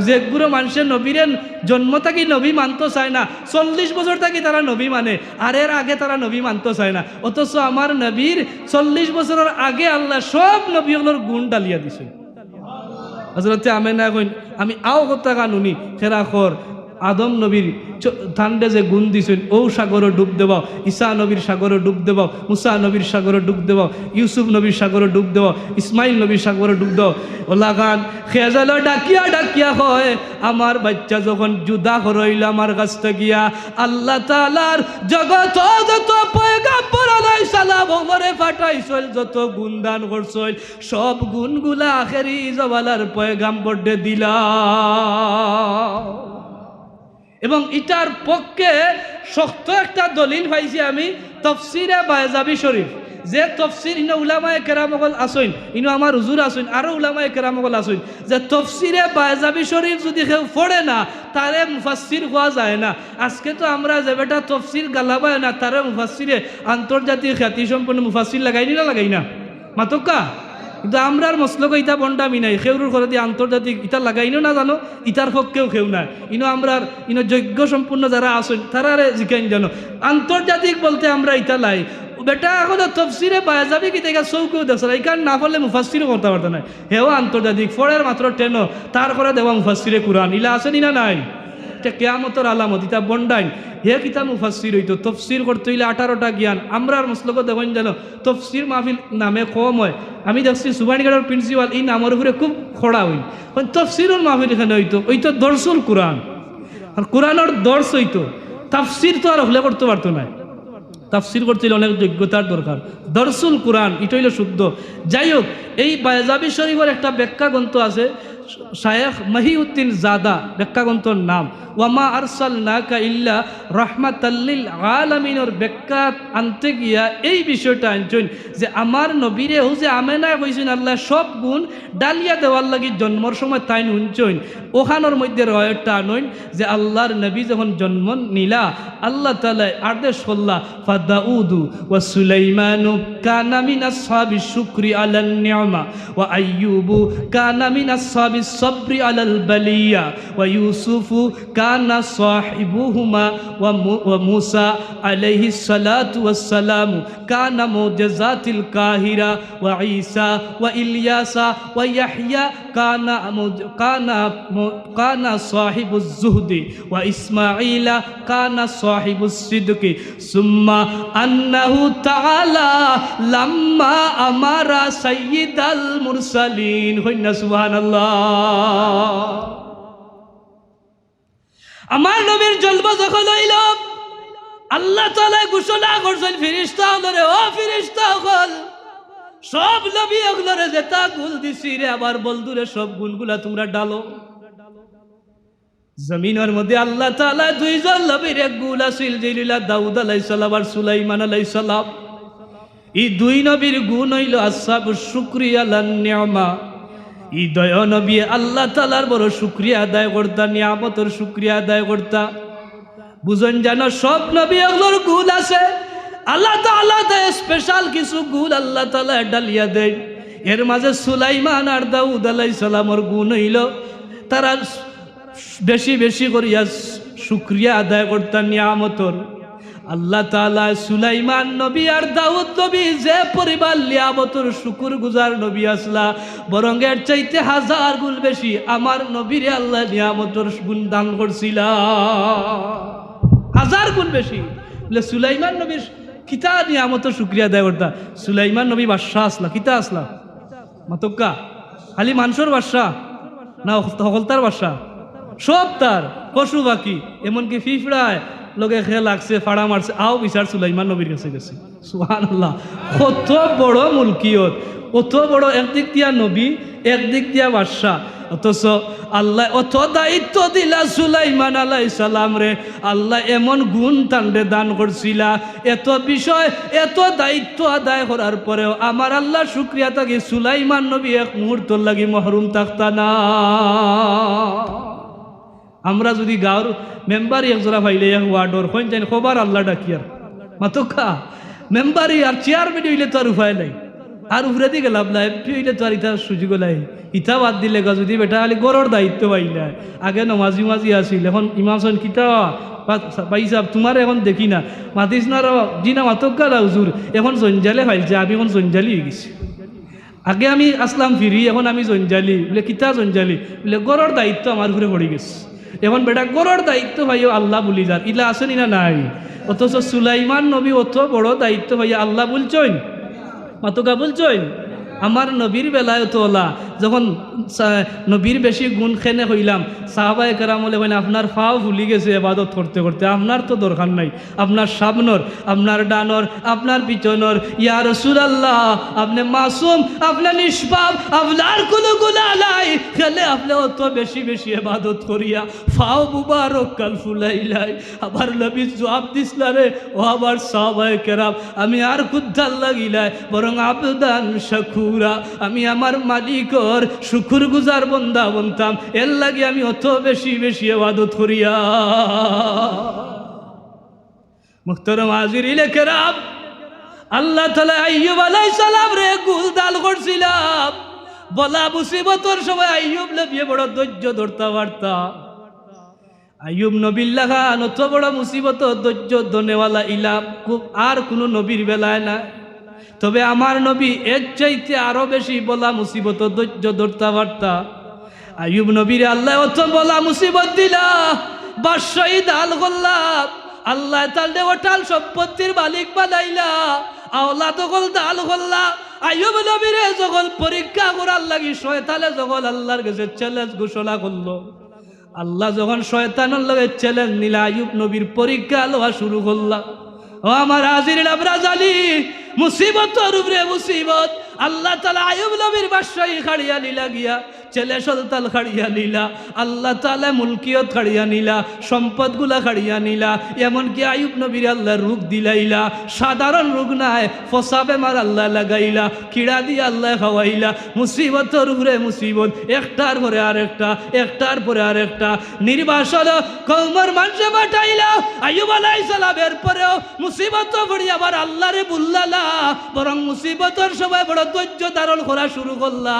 যেগুলো মানুষের নবীরে জন্ম থাকি নবী মানতে চায় না, 40 বছর থাকি তারা নবী মানে, আর এর আগে তারা নবী মানতে চায় না। অথচ আমার নবীর 40 বছরের আগে আল্লাহ সব নবীগুলোর গুণ ডালিয়া দিছে। হযরতে আমেনা কইন আমি আও কথা কানুনি খেরাখর আদম নবীর ঠান্ডে যে গুণ দিছেন, ও সাগরে ডুব দেবাও, ঈসা নবীর সাগরে ডুব দেবাও, মুসা নবীর সাগরে ডুব দেবাও, ইউসুফ নবীর সাগরে ডুব দেবাও, ইসমাইল নবীর সাগরে ডুব দাও। ওলা গান খেজাল ডাকিয়া ডাকিয়া হয় আমার বাচ্চা যখন জুদা হরইল আমার কাছ থেকে গিয়া, আল্লাহ তাআলার জগত যত পয়গাম্বর আলাইহিস সালাম ওমরে ফাটাইছিল, যত গুণদান করছিল, সব গুণগুলা আখেরি জওয়ালার পয়গাম্বরকে দিলা। এবং এটার পক্ষে শক্ত একটা দলিল পাইছি আমি তাফসীরে বায়জাবি শরীফ, যে তাফসীর ইনো উলামায়ে কেরামগল আসইন, ইনো আমার হুজুর আসইন, আরো উলামায়ে কেরামগল আসইন, যে তাফসীরে বায়জাবি শরীফ যদি কেউ পড়ে না তারে মুফাসসির হওয়া যায় না। আজকে তো আমরা যে বেটা তাফসীর গালাবায় না তারে মুফাসসিরে আন্তর্জাতিক খ্যাতি সম্পন্ন মুফাসসির লাগাই না মাতকা। কিন্তু আমরার মসলক ইটা বন্ডামি নাই, খেউরুর ঘরে দিয়ে আন্তর্জাতিক ইটা লাগাইনো না জানো, ইটার পক্ষেও কেউ নাই। ইনো আমরার ইনো যোগ্য সম্পূর্ণ যারা আসেন তারারে জিকাইন জানো, আন্তর্জাতিক বলতে আমরা ইটা লাই বেটা এখন তফসিরে বায়াজাবি কি দেখা চৌকেও দেখছে এইখান না পড়লে মুফাসসিরও করতে পারতো না, হেও আন্তর্জাতিক ফরের মাত্র টেনো তার করে দেওয়া মুফাসসিরে কুরআন ইলা আসেনি না নাই। এটা কেয়ামতের আলামত, ইটা বন্ডাইন হে কিতা মুফাসসির হইতো। তফসির করতে হইলে 18টা জ্ঞান। আমরার মসলকও দেখেন জানো তফসির মাহফিল নামে কম হয়। আমি দেখছি সুবানীগড়ের প্রিন্সিপাল এই নামের উপরে খুব খড়া হইল, তফসিরুল মাহফিল এখানে হইতো দর্শুল কুরআন, আর কুরআনের দর্শ হইতো, তাফসির তো আর হলে করতে পারতো না। তাফসির করতে হলে অনেক যোগ্যতার দরকার। দর্শুল কুরআন এটা হইল শুদ্ধ। যাই হোক, এই বায়জাবি শরীফের একটা ব্যাখ্যা গ্রন্থ আছে, শায়েখ মহিউদ্দিন জাদা ব্যাখ্যা গ্রন্থর নাম ওয়ামা আরসালনাকা ইল্লা রাহমাতাল লিল আলামিনের ব্যাখ্যা আনতে গিয়া এই বিষয়টা আনছেন যে আমার নবীরে ও যে আমেনা কইছেন আল্লাহ সব গুণ ডালিয়া দেওয়ার লাগি জন্মর সময় তাই নুনছেন, ওখানোর মধ্যে রয়টা আনইন যে আল্লাহর নবী যখন জন্ম নিলা আল্লাহ তাআলা আদেশ করলা ফাদাউদু ওয়া সুলাইমানু কানা মিনাস সাবিস শুকরি আলান নি'মা ওয়া আইয়ুবু কানা মিনাস সাবিস সাবরি আলাল বালিয়া ওয়া ইউসুফু কানা সাহিবুহুমা ওয়া মুসা আলাইহিস সালাতু ওয়াস সালাম কানা মুজাজাতিল কাহিরা ওয়া ঈসা ওয়া ইলিয়াসা ওয়া ইয়াহইয়া কানা সাহিবুজ যুহদি ওয়া ইসমাঈলা কানা সাহিবুস সিদকি সুম্মা আন্নাহু তাআলা লাম্মা আমারা সাইয়্যিদাল মুরসালিন হইনা সুবহানাল্লাহ। আমার নবীর জন্ম যখন হইল আল্লাহ তাআলা ঘোষণা করছেন ফেরেশতা হলরে, ও ফেরেশতা হল সব নবী ওগুলোরে যেটা গুণ দিছি রে আবার বলদুরে সব গুণগুলা তোমরা ডালো। জমিনের মধ্যে আল্লাহ তাআলা দুইজন নবীর এক গুণ আছিল, যেগুলা দাউদ আলাইহিস সালাম আর সুলাইমান আলাইহিস সালাম। এই দুই নবীর গুণ হইল আসহাবুশ শুকরি আলান নি'মা। এই দয় নবী আল্লাহ তাআলার বড় শুকরিয়া আদায় করতা, নিয়ামতের শুকরিয়া আদায় করতা। বুঝেন জানো সব নবী ওগুলোর গুণ আছে, আল্লাহ তাআলা দেয় স্পেশাল কিছু গুণ আল্লাহ তাআলা ডালিয়া দেয়। এর মাঝে সুলাইমান আর দাউদ আলাইহিস সালামের গুণ হইল তারা বেশি বেশি করিয়া শুকরিয়া আদায় করতেন নিয়ামতর। আল্লাহ তাআলা সুলাইমান নবী আর দাউদ নবী যে পরিবার নিয়ামতর শুকুর গুজার নবী আসলা, বরং এর চাইতে 1000 গুণ বেশি আমার নবীরে আল্লাহ নিয়ামতর গুণ দান করছিল, 1000 গুণ বেশি। বলে সুলাইমান নবীর কিতা নিয়ামতর শুকরিয়া আদায় করতা। সুলাইমান নবী বাদশাহ আসলা, কিতা আসলা মাতক্কা খালি মানুষের বাদশাহ না হকলতার বাদশাহ, সব তার পশু পাখি এমনকি ফিফড়ায় লোকে খেয়ে লাগছে ফাড়া মারছে, আও বিচার সুলাইমান নবীর কাছে গেছে। সুবহানাল্লাহ, কত বড় মুলকিয়ত, কত বড় একদিক দিয়া নবী একদিক দিয়া বাদশাহ, অথচ আল্লাহ অত দায়িত্ব দিলা সুলাইমান আলাইহিস সালাম রে। আল্লাহ এমন গুণ তান্ডে দান করছিলা, এত বিষয় এত দায়িত্ব আদায় করার পরেও আমার আল্লাহ শুকরিয়া থাকি সুলাইমান নবী এক মুহূর্ত লাগি মহরুম থাকতা না। আমরা যদি গাঁর মেম্বারি একজোড়া পাইলে এক ওয়ার্ডর হইন যাই খবর আল্লাহ ডাকিয়ার মাতকা মেম্বারি আর চেয়ারম্যান হইলে তো আর উপায় নাই। আর উপরে দিকে লাভ নাই এমপি হইলে তো আর ইটা সুযোগ নাই ইটা বাদ দিলে যদি বেটা খালি গড়র দায়িত্ব পাইলে আগে নমাজি মাজি আসিল এখন ইমাম সাহেব কিতা ভাই সাহেব তোমার এখন দেখি না মাতিস না জি না মাতকা হুজুর এখন জঞ্জালে ফাইলছে আমি এখন জঞ্জালি হয়ে গেছি আগে আমি আসলাম ফিরি এখন আমি জঞ্জালি বলে কিতা জঞ্জালি বলে গড়র দায়িত্ব আমার উপরে পড়ে গেছে এখন বেটা গড়র দায়িত্ব ভাইও আল্লাহ বলি যার ইলা আসেনি না নাই অথচ সুলাইমান নবী অত বড় দায়িত্ব ভাইয়া আল্লাহ বলছেন মাতকা বলছেন আমার নবীর বেলায় তোলা যখন নবীর বেশি গুণ খেনে হইলাম সাহাবায়ে কেরাম বলে মানে আপনার ফাও ভুলি গেছে এবাদত করতে করতে আপনার তো দরকার নাই আপনার সামনর আপনার ডানর আপনার পিছনর ইয়া রাসূলুল্লাহ আপনি মাসুম আপনি নিষ্পাপ আপনার কোনো গুনাহ নাই খেলে আপনি অত বেশি বেশি এবাদত করিয়া ফাও মুবারক কাল ফুলাইলাই আবার নবী জবাব দিছলা রে ও আবার সাহাবায়ে কেরাম আমি আর কুদ্দাল লাগিলাই বরং আবদান শাকুরা আমি আমার মালিকর শুকুর গুজার বন্দা বলতাম এর লাগে আমি অত বেশি বেশি ইবাদত করিয়া মুহতারাম হাজিরিনে কেরাম আল্লাহ তাআলা আইয়ুব আলাইহিস সালাম রে গুলদাল করছিলাম বলা মুসিবতর সময় আইয়ুব নবী বড় ধৈর্য ধরতে পারতা আইয়ুব নবীর লাগা অত বড় মুসিবত ধৈর্য ধনেওয়ালা ইলাম খুব আর কোনো নবীর বেলায় না তবে আমার নবী এর চাইতে আরো বেশি বলা মুসিবত ধৈর্য ধরতে পারতা আইয়ুব নবীর আল্লাহ অত বলা মুসিবত দিলা বাদশাহী দাল করলাম আল্লাহ তাআলা ওটাল সম্পত্তির মালিক বানাইলা আওলা তখন দাল করলা আইয়ুব নবীরে যখন পরীক্ষা করার লাগি শয়তানে যখন আল্লাহর কাছে চ্যালেঞ্জ ঘোষণা করলো আল্লাহ যখন শয়তানের লগে চ্যালেঞ্জ নিলা আইয়ুব নবীর পরীক্ষা লওয়া শুরু করলা ও আমার হাজিরিন আমরা জানি মুসিবতর উপরে মুসিবত আল্লাহ তাআলা আইয়ুব নবীর বাদশাহী খাড়িয়া নিলা গিয়া ছেলে সন্তান খাড়িয়া নিলা আল্লাহ তাআলা মুলকিয়ত খাড়িয়া নিলা সম্পদগুলা খাড়িয়া নিলা এমনকি আইয়ুব নবীর আল্লাহ রোগ দিলাইলা সাধারণ রোগ নাই ফসা বেমার আল্লাহ লাগাইলা কিড়া দিয়ে আল্লাহ খাওয়াইলা মুসিবতর উপরে মুসিবত একটার পরে আরেকটা একটার পরে আরেকটা নির্বাসন কওমের মানুষে বাটাইলা আইয়ুব আলাইহিস সালামের পরেও মুসিবত পড়ি আবার আল্লাহরে বুল্লালা বরং মুসিবতর সময় বড় ধৈর্য ধারণ করা শুরু করলা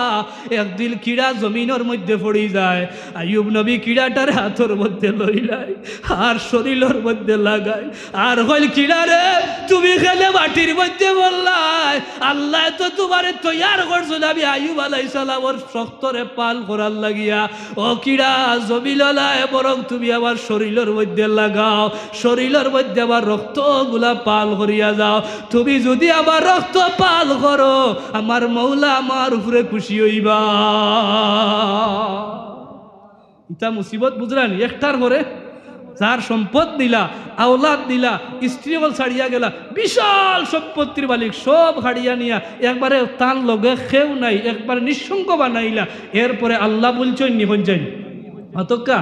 একদিন কিড়া জমিনের মধ্যে পড়ি যায় আইয়ুব নবী কিড়াটার হাতের মধ্যে লইলাই আর শরীরের মধ্যে লাগাই আর হইল কিড়া রে তুমি খেলে মাটির মধ্যে বললাই আল্লাহ তো তোমারে তৈয়ার করছো আমি আইয়ুব আলাইহিস সালামের শক্তরে পাল করার লাগিয়া ও কিড়া জমিলায় বরং তুমি আবার শরীরের মধ্যে লাগাও শরীরের মধ্যে আবার রক্তগুলা পাল করিয়া যাও তুমি যদি আবার রক্ত পাল করো আমার মৌলা আমার উপরে খুশি হইবা ইটা মুসিবত বুঝলেন একটার পরে যার সম্পদ দিলা আওলাদ দিলা স্ত্রী বল ছাড়িয়া গেলা বিশাল সম্পত্তির মালিক সব হারিয়া নিয়া একবারে তার লগে খেউ নাই একবারে নিঃসঙ্গ বানাইলা এরপরে আল্লাহ বলছেন নিবন যাই অতকা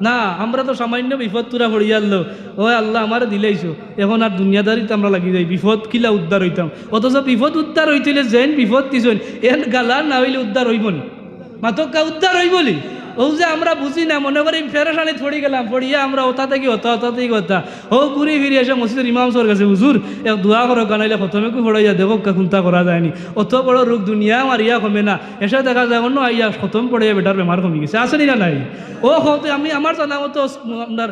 না আমরা তো সামান্য বিপদ তুরা হরিয়াল্লো ও আল্লাহ আমার দিলেইছো এখন আর দুনিয়াদারিতে আমরা লাগি যাই বিপদ কিলা উদ্ধার হইতাম অথচ বিপদ উদ্ধার হইতেলে যেন বিপদ দিছেন এন গালা না হইলে উদ্ধার হইব না মাতকা উদ্ধার হইবলি ও যে আমরা বুঝি না মনে করি ফেরাসানি ছড়ি গেলাম পড়িয়া আমরা ওটা থেকে ওটাতেই কথা ও ঘুরি ফিরে এসে মসজিদের ইমাম সর কাছে হুজুর এক দোয়া করো গানাইলে প্রথমে কি পড়াইয়া দেখো চিন্তা করা যায়নি অত বড় রোগ দুনিয়া মারিয়া কমে না এসে দেখা যায় অন্য আইয়া খতম পড়াইয়া বেটার বেমার কমে গেছে আসেনি না নাই ও হতে আমি আমার জানা মতো আপনার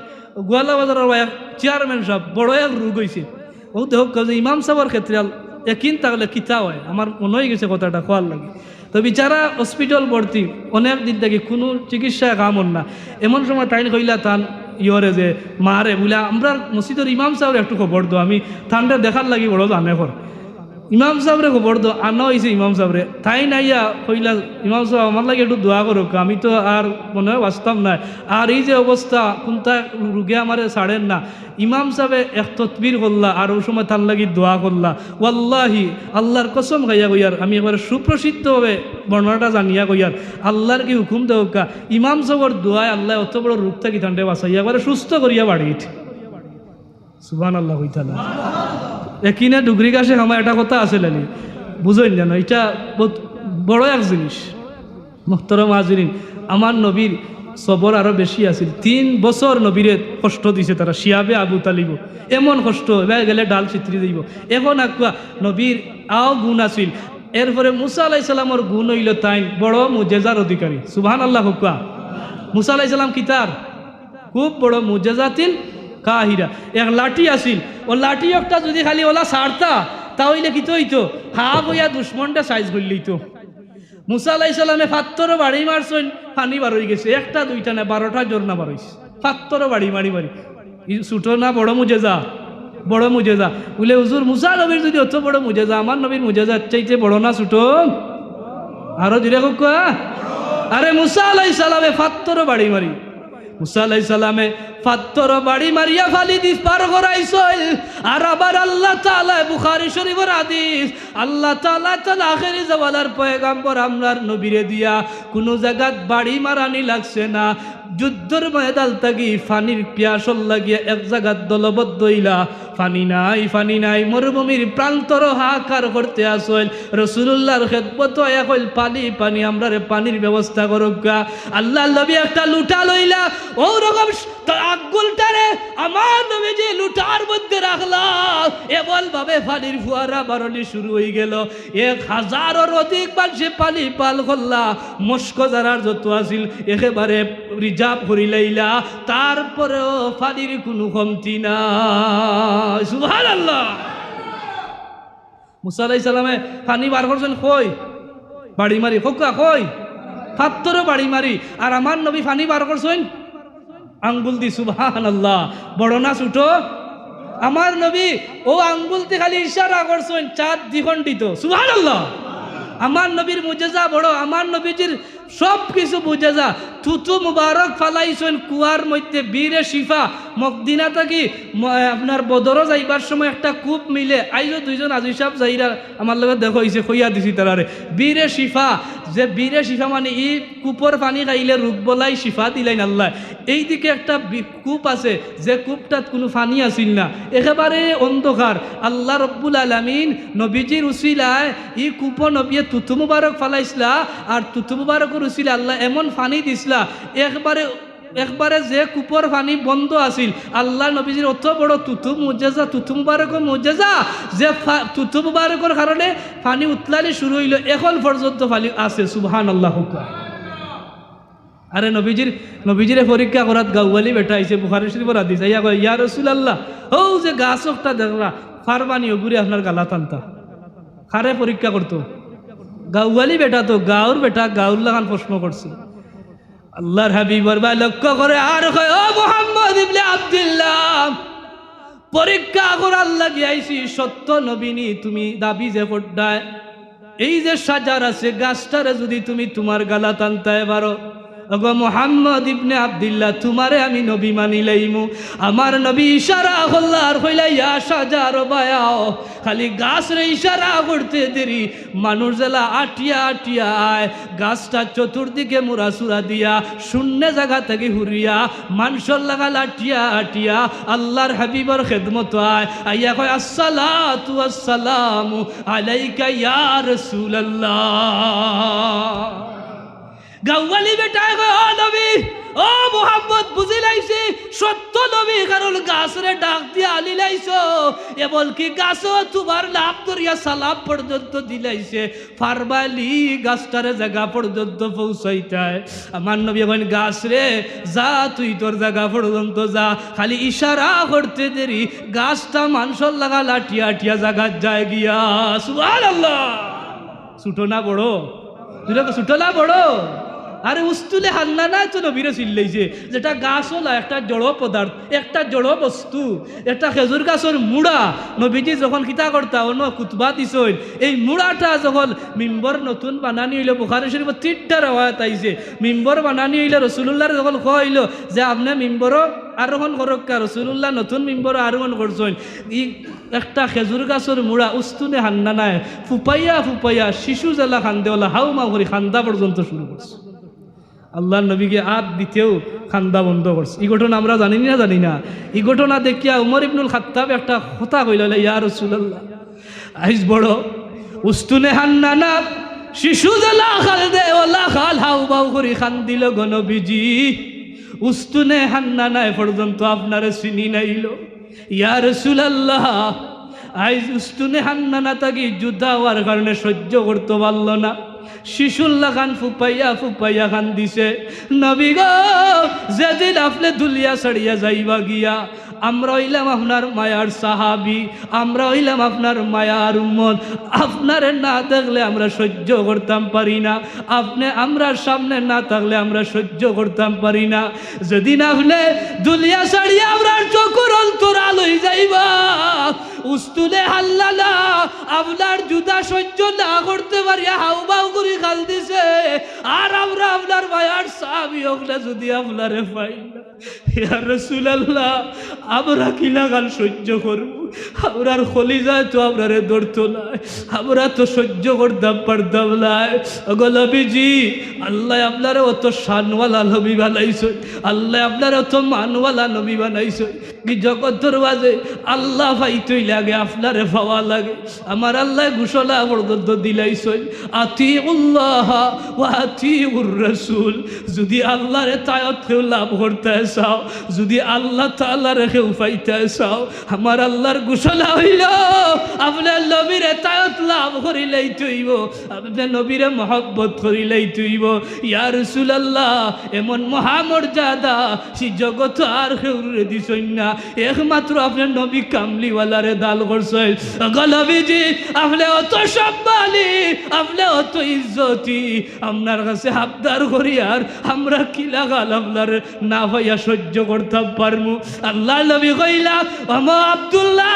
গোয়ালা বাজারের চেয়ারম্যান সাহেব বড় এক রোগ হয়েছে ও দেখো যে ইমাম সাহেবের ক্ষেত্রে একিন তাহলে কিতা হয় আমার মনে হয়ে গেছে কথাটা খোয়ার লাগে তো বিচারা হসপিটাল ভর্তি অনেক দিন থেকে কোনো চিকিৎসা কামন না এমন সময় টাইম কইলা তান ইয়রে যে মারে বলে আমরা মসজিদের ইমাম সাহেবের একটু খবর দো আমি ঠান্ডা দেখার লাগি বড় জানে কর ইমাম সাহেবরে খবর দো আনা হয়েছে ইমাম সাহেবরে তাই নাইয়া কইলা ইমাম সাহেব আমার লাগে একটু দোয়া করুক আমি তো আর মনে হয় বাঁচতাম না আর এই যে অবস্থা কোনটা রুগে আমারে ছাড়েন না ইমাম সাহেবে এক তদবির করলা আর ওই সময় তার লাগি দোয়া করলা ওয়াল্লাহি আল্লাহর কসম খাইয়া কইয়ার আমি একবার সুপ্রসিদ্ধভাবে বর্ণনাটা জানিয়া কইয়ার আল্লাহর কি হুকুম দেওকা ইমাম সাহেবর দোয়ায় আল্লাহ অত বড় রূপ থাকি ঠান্ডে বাঁচাইয়া একবারে সুস্থ করিয়া বাড়িত সুবহানাল্লাহ হইতালা একিনে ডুগরি গাছে আমার একটা কথা আছে লালি বুঝেন যেন এটা বহুত বড় এক জিনিস মুহতারাম হাজিরিন আমার নবীর সবর আরো বেশি আছিল 3 বছর নবীরে কষ্ট দিছে তারা শিয়াবে আবু তালিব এমন কষ্ট এবার গেলে ডাল চিত্রি দিব এখন আকুয়া নবীর আও গুণ আছিল এরপরে মুসা আলাইহিস সালামর গুণ হইল তাই বড় মুজেজার অধিকারী। সুবহানাল্লাহ হুক্কা। মুসা আলাইহিস সালাম কিতার খুব বড় মুজেজাতিল কাহিরা। এক লাঠি আসিল, ও লাঠি একটা যদি খালি ওলা ছাড়তা তাহলে কি হইতো, হাফ হইয়া দুশ্মনটা সাইজ করলেই তো। মুসা আলাইহিস সালামে পাত্তরও বাড়ি মারছেন, পানি বার হয়ে গেছে, একটা দুইটা না 12টা ঝর্ণা বার হয়েছে, পাত্তরও বাড়ি মারি মারি। ছোট না বড় মুজেজা? বড় মুজেজা। বলে হুজুর মুসা নবীর যদি অত বড় মুজেজা, আমার নবীর মুজেজা চাইতে বড় না ছোট? আরো জুড়ে হোক। আরে মুসা আলাইহিস সালামে পাত্তরও বাড়ি মারি, মুসা আলাইহিস সালামে পাত্তর বাড়ি মারিয়া ফালি দিস পার করাইছিল। আর আবার আল্লাহ তাআলা বুখারী শরীফের হাদিস, আল্লাহ তাআলা তার আখেরি জামানার পয়গম্বর আমরার নবীরে দিয়া কোন জায়গাত বাড়ি মারানি লাগছে না। যুদ্ধের ময়দান থাকি ফানির পিয়াসল লাগিয়া এক জায়গাত দলবদ্ধ হইলা, পানি নাই পানি নাই, মরুভূমির প্রান্তর হাহাকার করতে আসল। রাসূলুল্লাহর খেদমত আয়া কইল পানি পানি, আমরারে পানির ব্যবস্থা করুক। আল্লাহ নবী একটা লুটা লইলা ও রকম আগুলটারে আমার নবীজি লুটার মধ্যে রাখলাম, এমন ভাবে পানির ফুয়ারা বারণি শুরু হয়ে গেল। 1000-এর অধিক মানুষে পানি পাল করলা, মস্ক যারার যত আছিল একেবারে রিজার্ভ করি লাইলা, তারপরেও পানির কোনো কমতি না। সুবহানাল্লাহ। মুসা আলাইহিস সালামে পানি বার করছেন কই? বাড়ি মারি। খোকা কই? পাত্তরও বাড়ি মারি। আর আমার নবী পানি বার করছেন আঙ্গুল দি। সুবহানাল্লাহ। বড় না ছোট? আমার নবী ও আঙ্গুল দিয়ে খালি ইশারা করছেন, চাঁদ দ্বিখণ্ডিত। সুবহানাল্লাহ। আমার নবীর মুজেজা বড়, আমার নবীজির সব কিছু মুজেজা। থুতু মুবারক ফালাইছেন কুয়ার মধ্যে, বীরে শিফা। মদিনা থাকি আপনার বদরও যাইবার সময় একটা কূপ মিলে, আইজো দুইজন আজি সাহেব যাইরা আমার লগে দেখো হইছে, খইয়া দিছি তারারে বীরে শিফা। যে বীরে শিফা মানে ই কূপর পানি খাইলে রোগ বলাই শিফা দিলাইন আল্লাহ। এইদিকে একটা কূপ আছে, যে কূপটাত কোনো পানি আসিল না, একেবারে অন্ধকার। আল্লাহ রব্বুল আলামিন নবীজির উসিলায় ই কূপ নবীয়ে তুতু মুবারক ফালাইছিলা, আর তুতু মুবারকের উসিলা আল্লাহ এমন পানি দিছিলা একবারে যে কূপর পানি বন্ধ আছিল। আল্লাহ নবীজির অত বড় তুতু মুজেজা, তুতু মুবারকের মুজেজা, যে তুতু মুবারকের কারণে পানি উতলালি শুরু হইল, এখন পর্যন্ত পানি আছে। সুবহানাল্লাহ। আরে নবীজির পরীক্ষা করাত গাওয়ালি বেটা আইছে, বুখারী শরীফের হাদিস। ইয়া কয় ইয়া রাসূলুল্লাহ, ও যে গাছ একটা দেখলা ফারবানি ওগুরি আপনার গালা টানতা, খারে পরীক্ষা করতো? গাওয়ালি বেটা তো, গাঁওর বেটা, গাঁওর লাগান প্রশ্ন করছে। আল্লাহর হাবিবর ভাই লক্ষ্য করে আর কয় ও মুহাম্মদ ইবনে আব্দুল্লাহ, পরীক্ষা করার লাগি আইছি, সত্য নবীনি তুমি দাবি যে করডায়, এই যে সাজার আছে গাছটারে যদি তুমি তোমার গালা টানতে পারো, ওগো মুহাম্মদ ইবনে আব্দুল্লাহ, তোমারে আমি নবী মানি লাইমু। আমার নবী ইশারা করলা আর কইলা ইয়া সাজার বায়াও। খালি গাছ রে ইশারা করতে দেরি, মানুষ জেলা আটিয়া আটিয়া আয়, গাছটা চতুর্দিকে মুরাসুরা দিয়া শূন্য জায়গা থেকে হুরিয়া মানুষের লাগা লাটিয়া আটিয়া আল্লাহর হাবিবর খেদমত আয়। আইয়া কয় আসসালাতু আসসালামু আলাইকা ইয়া রাসূলুল্লাহ। গাওয়ালি বেটা ও নবী, ও মুহাম্মদ বুঝি লাইছি সত্য নবী, কারণ গাছরে ডাক দিয়া আলি লাইছো, এমন কি গাছও তোমার নাম ধরিয়া সালাম পর্যন্ত দিলাইছে, ফারবালি গাছটারে জায়গা পর্যন্ত পৌঁছাইতায়। আমার নবী এখন গাছ রে যা তুই তোর জায়গা পর্যন্ত যা, খালি ইশারা করতে দেরি গাছটা মানুষের লাগা লাঠিয়া আটিয়া জায়গা যায় গিয়া। সুবহানাল্লাহ। ছোট না বড়? ছোট না বড়? আরে উস্তুলে হাল্লা নাই তো নবীরে চিল্লাইছে, যেটা গাছ হলা একটা জড় পদার্থ, একটা জড় বস্তু, একটা খেজুর গাছের মুড়া। নবীজি যখন কিতা করতা অন্য কুতবা দিছইন, এই মুড়াটা যখন মিম্বর নতুন বানানি হইল, বুখারী শরীফে 3টা রওয়ায়াত আইছে, মিম্বর বানানি হইল রাসূলুল্লাহর যখন কইল যে আপনি মিম্বরও আরোহণ করক, রাসূলুল্লাহ নতুন মিম্বরও আরোহণ করছেন। ই একটা খেজুর গাছের মুড়া উস্তুনে হান্না নাই, ফুপাইয়া ফুপাইয়া শিশু জেলা খান্দেওয়ালা হাউ মা করে খান্দা পর্যন্ত শুরু করছে। আল্লাহ নবীকে আদ দিতেও খান্দা বন্ধ করছে। এই ঘটনা আমরা জানি না। এই ঘটনা দেখিয়া উমর ইবনুল খাত্তাব একটা কথা কইল, ইয়া রাসূলুল্লাহ, আইজ বড় উস্তুনে হান্না না শিশু জেলা খালদে ওলা খাল হাউ বাউ করে খান্দিল গো নবীজি, উস্তুনে হান্না নাই পর্যন্ত আপনারে চিনি নাইল। ইয়া রাসূলুল্লাহ, আইজ উস্তুনে হান্নানা থাকি যুদ্ধা হওয়ার কারণে সহ্য করতে পারল না, শিশুল্লাহ খান ফুপাইয়া ফুপাইয়া খান দিছে। নবী গো যেদিন আপনি দুলিয়া ছাড়িয়া যাইবা গিয়া আমরা হইলাম আপনার মায়ার সাহাবি, আমরা হইলাম আপনার মায়ার উম্মত, আপনারে না দেখলে আমরা সহ্য করতাম পারি না, আপনি আমরা সামনে না থাকলে আমরা সহ্য করতাম পারি না। যেদিন আপনি দুলিয়া ছাড়িয়া আমরা চকুর অন্তরা লই যাইবা উস্তুলে হাল্লালা আপনার জুদা সহ্য না করতে পারিয়া হাউবাউ করে খাল দিছে, আর আমরা আপনার মায়ার সাহাবি হকলে যদি আপনারে পাই না, ইয়া রাসূলুল্লাহ আমরা কি লাগান সহ্য করব? আমরার কলিজায় তো আপনারে ধরতো না, আমরা তো সহ্য করতাম পারতাম না। ওগো নবীজি, আল্লাহ আপনারে অত শানওয়ালা নবী বানাইছে, আল্লাহ আপনারে অত মানওয়ালা নবী বানাইছে, কি জগতের মাঝে আল্লাহ পাইতই লাগে আপনারে পাওয়া লাগে। আমার আল্লাহ ঘোষণা পর্যন্ত দিলাইছে, আতিউল্লাহ ওয়া আতিউর রাসূল। যদি আল্লাহর ইতাআত কেউ লাভ করতে চাও, যদি আল্লাহ তাআলার কেউ পাইতে চাও, আমার আল্লাহর ঘোষণা হইল আপনার নবীর ইতাআত লাভ করিলেই তুইব, আপনার নবীর মহব্বত করিলেই তুইব। ইয়া রাসূলুল্লাহ এমন মহামর্যাদা সে জগৎ আর কেউ দিছেন না, একমাত্র আপনার নবী কামলিওয়ালারে দাল করছেন। নবীজি আপনি অত সম্মানী, আপনি অত ইজ্জতি, আপনার কাছে আবদার করি আর আমরা কি লাগাল আপনার না ভাইয়া সহ্য করতাম পারমু। আল্লাহ নবী কইলা আমা আব্দুল্লাহ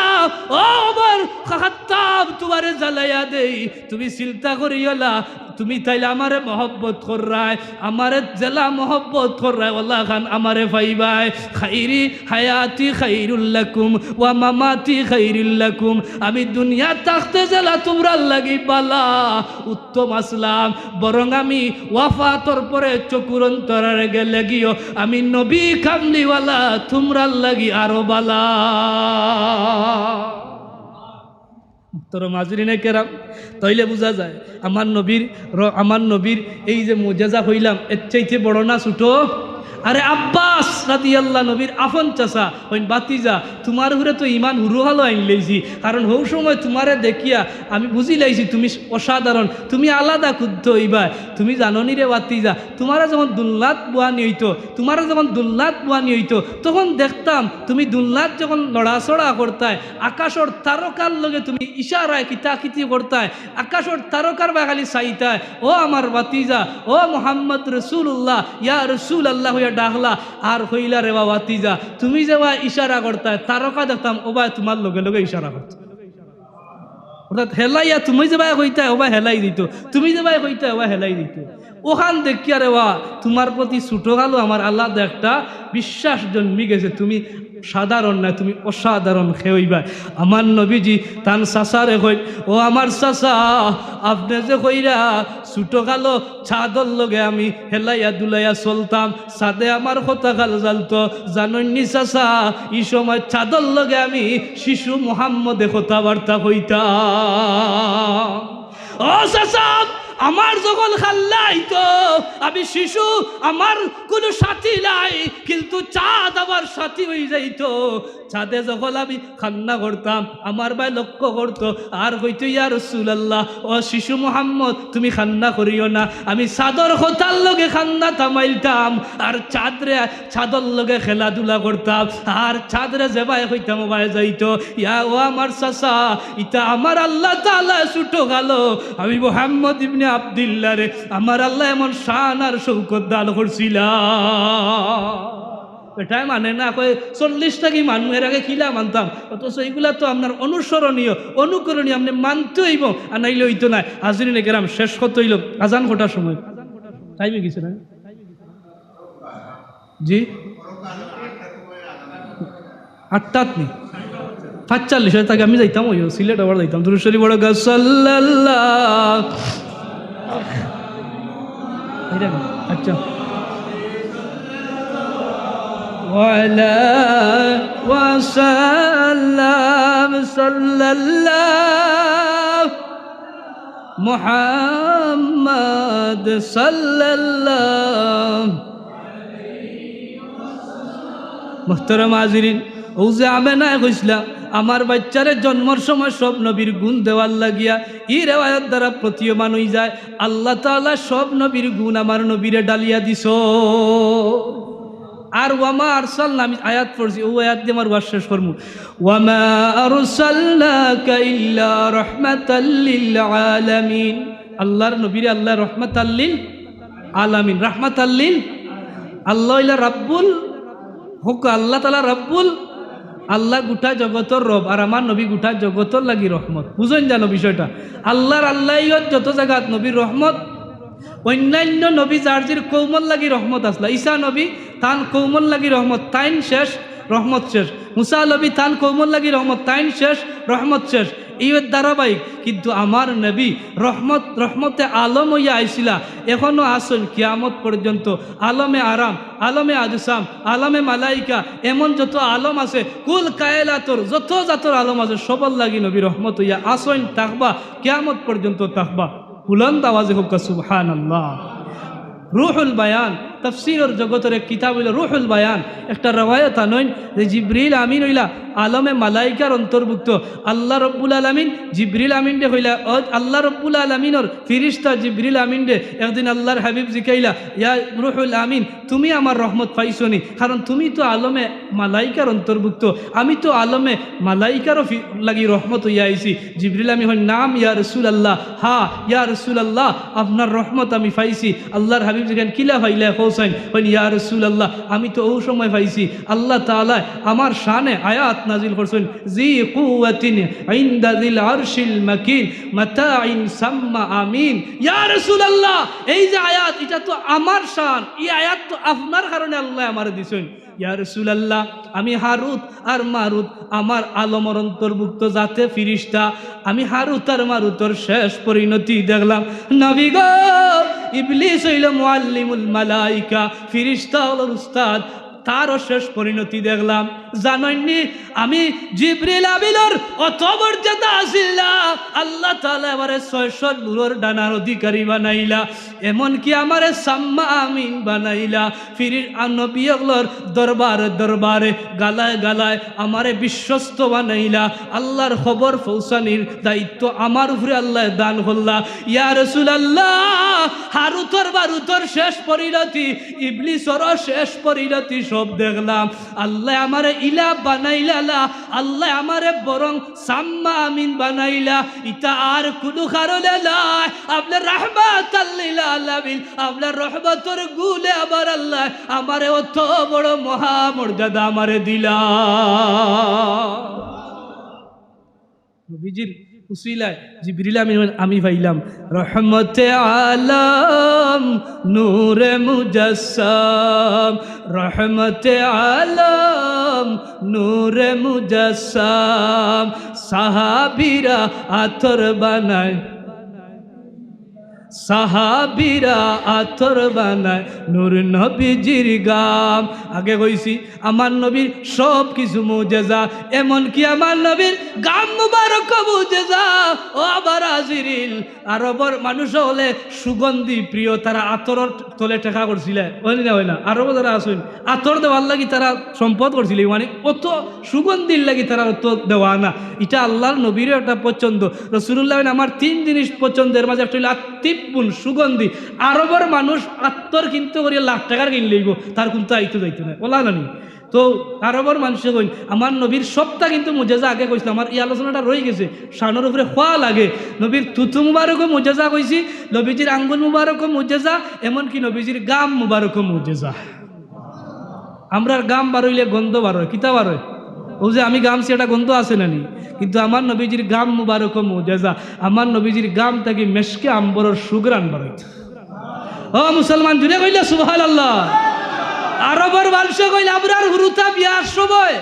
ও ওমর খাত্তাব তোমারে জ্বালাইয়া দেই, তুমি চিন্তা করিও না, তুমি তাইলে আমারে মহব্বত কররায়, আমারে জেলা মহব্বত কররায় আল্লাহ খান আমারে পাইবাই। খাইরি হায়াতি খাইরুল লাকুম ওয়া মামাতি খাইরুল লাকুম, আমি দুনিয়া থাকতে জেলা তোমরা লাগি বালা উত্তম আসলাম, বরং আমি ওয়াফাতর পরে চকুর অন্তরারে গেলে গিয়ে আমি নবী কামলিওয়ালা তোমরা লাগি আরো বালা। তোর মাজরিনে কেরাম তাইলে বোঝা যায় আমার নবীর এই যে মুজেজা হইলাম এর চাইতে বড় না ছোটো? আরে আব্বাস রাদিয়াল্লাহু নবীর আফন চাচা ওই বাতিজা, তোমার উপরে তো ইমান হুরু হালো আইন লাইছি, কারণ হৌ সময় তোমারে দেখিয়া আমি বুঝি লাইছি তুমি অসাধারণ, তুমি আলাদা ক্ষুদ্ধ হইবা। তুমি জানো নি রে বাতিজা, তোমারা যখন দুলনাথ বুয়ানি হইতো, তখন দেখতাম তুমি দুলনাথ যখন লড়াচড়া করতায় আকাশর তারকার লগে তুমি ইশারায় কিতাকিতি করতায়, আকাশর তারকার বাগালি চাইতায়, ও আমার বাতিজা, ও মুহাম্মদ রাসূলুল্লাহ, ইয়া রাসূলুল্লাহ ডাকলা আর হইলা রে বাতিজা, তুমি যে ইশারা করতায় তারকা দেখতাম ও ভাই তোমার লগে লগে ইশারা করত, অর্থাৎ হেলাইয়া তুমি যে ভাই হইতায় ও ভাই হেলাই দিত, তুমি যে ভাই হইতায় ও ভাই হেলাই দিত। ওখান দেখিয়া রে তোমার প্রতি ছোটো গালো আমার আল্লাহ একটা বিশ্বাস জন্মি গেছে, তুমি সাধারণ না, তুমি অসাধারণ খেইবা। আমার নবীজি তান চাচারে কই, ও আমার চাচা আপনি যে কইরা ছোটো কালো ছাদর লগে আমি হেলাইয়া দুলাইয়া চলতাম, ছাদে আমার কথা কাল জ্বালতো, জাননি চাচা এই সময় ছাদর লগে আমি শিশু মুহাম্মদে কথাবার্তা কইতাম। ও চাচা আমার যখন খাল্লাইতো আমি শিশু, আমার কোনো সাথী নাই, কিন্তু চাঁদ আমার সাথী হয়ে যাইতো। ছাদে যখন আমি খান্না করতাম আমার ভাই লক্ষ্য করতো আর হইতো ইয়া রাসূলুল্লাহ ও শিশু মুহাম্মদ তুমি খান্না করিও না, আমি চাদর খোতার লগে খান্না থামাইলতাম আর চাদর লগে খেলাধুলা করতাম, আর চাঁদরে যেবাই হইতাম ভাই যাইতো। ইয়া ও আমার চাচা, ইটা আমার আল্লাহ তাআলা ছুটো গেল, আমি মুহাম্মদ ইবনে আব্দুল্লাহ রে আমার আল্লাহ এমন শান আর শৌকত দান করছিলাম। এটাই মানে না কয় 40 টাকি মানুষের আগে খিলা মানতাম, অথচ এইগুলা তো আপনার অনুসরণীয় অনুকরণীয়, আপনি মানতে হইব আর নাইলে হইতো না। হাজরিনে কেরাম শেষ কত হইল আজান কটার সময় টাইমে গেছে না জি 8টা নি 45 তাকে আমি যাইতাম, ওই সিলেট আবার যাইতাম দুরূদ শরীফ বড় গা সাল্লাল্লাহ। আচ্ছা وعلى وسلم صلى الله محمد صلى الله محترم हाजिरीन ও যে আমি না কইছিলাম আমার বাচ্চারে জন্মর সময় সব নবীর গুণ দেওয়ার লাগিয়া এই রেওয়ায়ত দ্বারা প্রতীয়মান হয়ে যায় আল্লাহ তাআলা সব নবীর গুণ আমার নবীরে ডালিয়া দিছ। আর ওয়ামা আরসালনা, আমি আয়াত পড়ছি, ও আয়াত দিয়ে আমার ওয়াজ শেষ করবো। ওয়ামা আরসালনাকা ইল্লা রাহমাতাল লিল আলামিন, আল্লাহর নবীরে আল্লাহ রহমাতাল লিল আলামিন, রাহমাতাল লিল, আল্লাহ ইলা রাব্বুল হুক, আল্লাহ তাআলা রাব্বুল, আল্লাহ গোটা জগতর রব, আর আমার নবী গোটা জগতর লাগি রহমত। বুঝেন জানো বিষয়টা? আল্লাহর আল্লাহইয়ত যত জায়গাত নবীর রহমত, অন্যান্য নবী যার জির কৌমল লাগি রহমত আসলা, ঈসা নবী তান কৌমল লাগি রহমত, তাইন শেষ রহমত শেষ, মুসা নবী তান কৌমল লাগি রহমত, তাইন শেষ রহমত শেষ, এই ধারাবাহিক। কিন্তু আমার নবী রহমতে আলম হইয়া আইছিলা, এখনো আসল কিয়ামত পর্যন্ত আলমে আরাম, আলমে আজসাম, আলমে মালাইকা, এমন যত আলম আছে, কুল কায়লাতর যত জাতর আলম আছে, সবল লাগি নবী রহমত হইয়া আসন থাকবা, কিয়ামত পর্যন্ত থাকবা। বুলন্দ আওয়াজে হোক সুবহানাল্লাহ। রুহুল বায়ান, তফসিরের জগতের এক কিতাব হইল রুহুল বায়ান। একটা রওয়ায়াত আনইন যে জিবরিল আমিন হইলা আলমে মালাইকার অন্তর্ভুক্ত। আল্লাহ রব্বুল আলামিন জিবরিল আমিন দে হইলা আল্লাহ রব্বুল আলামিনের ফিরিস্তা জিবরিল আমিন দে একদিন আল্লাহর হাবিব জিকাইলা, ইয়া রুহুল আমিন, তুমি আমার রহমত পাইছনি, কারণ তুমি তো আলমে মালাইকার অন্তর্ভুক্ত, আমি তো আলমে মালাইকারও লাগি রহমত হইয়া আইছি। জিবরিল আমিন হই নাম ইয়া রাসূলুল্লাহ, হ্যাঁ ইয়া রাসূলুল্লাহ, আপনার রহমত আমি পাইছি। আল্লাহর হাবিব জিকান কিলা পাইলা হোসেন হইন, ইয়া রাসূলুল্লাহ, আমি তো ওই সময় পাইছি আল্লাহ তাআলা আমার শানে আয়াত নাজিল করছেন, জি কুওয়াতিন ইনদা যিল আরশিল মাকিন মাতাইন সাম্মা আমিন। ইয়া রাসূলুল্লাহ, এই যে আয়াত, এটা তো আমার শান, এই আয়াত তো আপনার কারণে আল্লাহ আমারে দিছেন। ইয়া রাসূলুল্লাহ, আমি হারুত আর মারুত আমার আলমর অন্তর্ভুক্ত জাতে ফিরিস্তা, আমি হারুত আর মারুতর শেষ পরিণতি দেখলাম। নবী গো, ইবলিস হইল মুআল্লিমুল মালাইকা, ফিরিস্তা হল উস্তাদ, তারও শেষ পরিণতি দেখলাম। জানেননি আমি জিবরিল আমিনের অত মর্যাদা আসিল, আল্লাহ তাআলা আমারে 600 নূরের ডানার অধিকারী বানাইলা, এমনকি আমারে সাম্মা আমিন বানাইলা। ফিরির নবীগুলোর দরবারে দরবারে গালায় গালায় আমারে বিশ্বস্ত বানাইলা। আল্লাহর খবর পৌঁছানির দায়িত্ব আমার উপরে আল্লাহ দান করলা। ইয়া রাসূলুল্লাহ, হারুতর বারুতর শেষ পরিণতি, ইবলিসেরও শেষ পরিণতি সব দেখলাম। আল্লাহ আমারে ইলা বানাইলা, আল্লাহ আমারে বরং সাম্মা আমিন বানাইলা। ইতা আর কোনো কারণে নাই, আপনার রাহমাতাল লিল আলামিন, আপনার রহমতের গুলে আবার আল্লাহ আমারে অত বড় মহা মর্যাদা আমারে দিলা। নবীজির উসিলায় জিবরিল আমিন আমি পাইলাম রহমতে আলম নূরে মুজাসসাম, রহমতে আলম নূরে মুজাসসাম। সাহাবীরা আতর বানায়, সাহাবীরা আতর বানায় নূর নবীজির গাম। আগে কইছি আমার নবীর সব কিছু মুজেজা, এমনকি আমার নবীর গাম মুবারক মুজেজা। ও আবার আজিরিল, আরবর মানুষ হলে সুগন্ধি প্রিয়, তারা আতরের তলে টেকা করছিল, হয় না হয় না? আরব যারা আসেন আতর দেওয়ার লাগি তারা সম্পদ করছিল, মানে অত সুগন্ধির লাগি তারা অত দেওয়া না। এটা আল্লাহর নবীরও একটা পছন্দ। রাসূলুল্লাহ আমার 3 জিনিস পছন্দের মাঝে একটা হলো আত্মিপুন সুগন্ধি। আরবের মানুষ আত্মর কিনতে করিয়া লাখ টাকার কিন লইব, তার কিন্তু আইতে যাইতে না, বলা জানি। তো আরবের মানুষে কই আমার নবীর সবটা কিন্তু মুজেজা আগে কইছিল, আমার এই আলোচনাটা রয়ে গেছে। শানের উপরে খোয়া লাগে, নবীর থুতু মুবারকও মুজেজা কইছি, নবীজির আঙ্গুল মুবারকও মুজেজা, এমনকি নবীজির গাম মুবারকও মুজেজা। আমরার গাম বারইলে গন্ধ বারোয়, কিতা বারোয়? ও যে আমি গামছি এটা গন্ধ আছে না নি, কিন্তু আমার নবীজির গাম মুবারক মুজেজা। আমার নবীজির গাম থেকে মেশকে আম্বরের সুগ্রাণ বারইত। ও মুসলমান জুড়ে কইলে সুবহানাল্লাহ। আরবের মানুষে কইলে আমরার হুরুতা বিয়ার সময়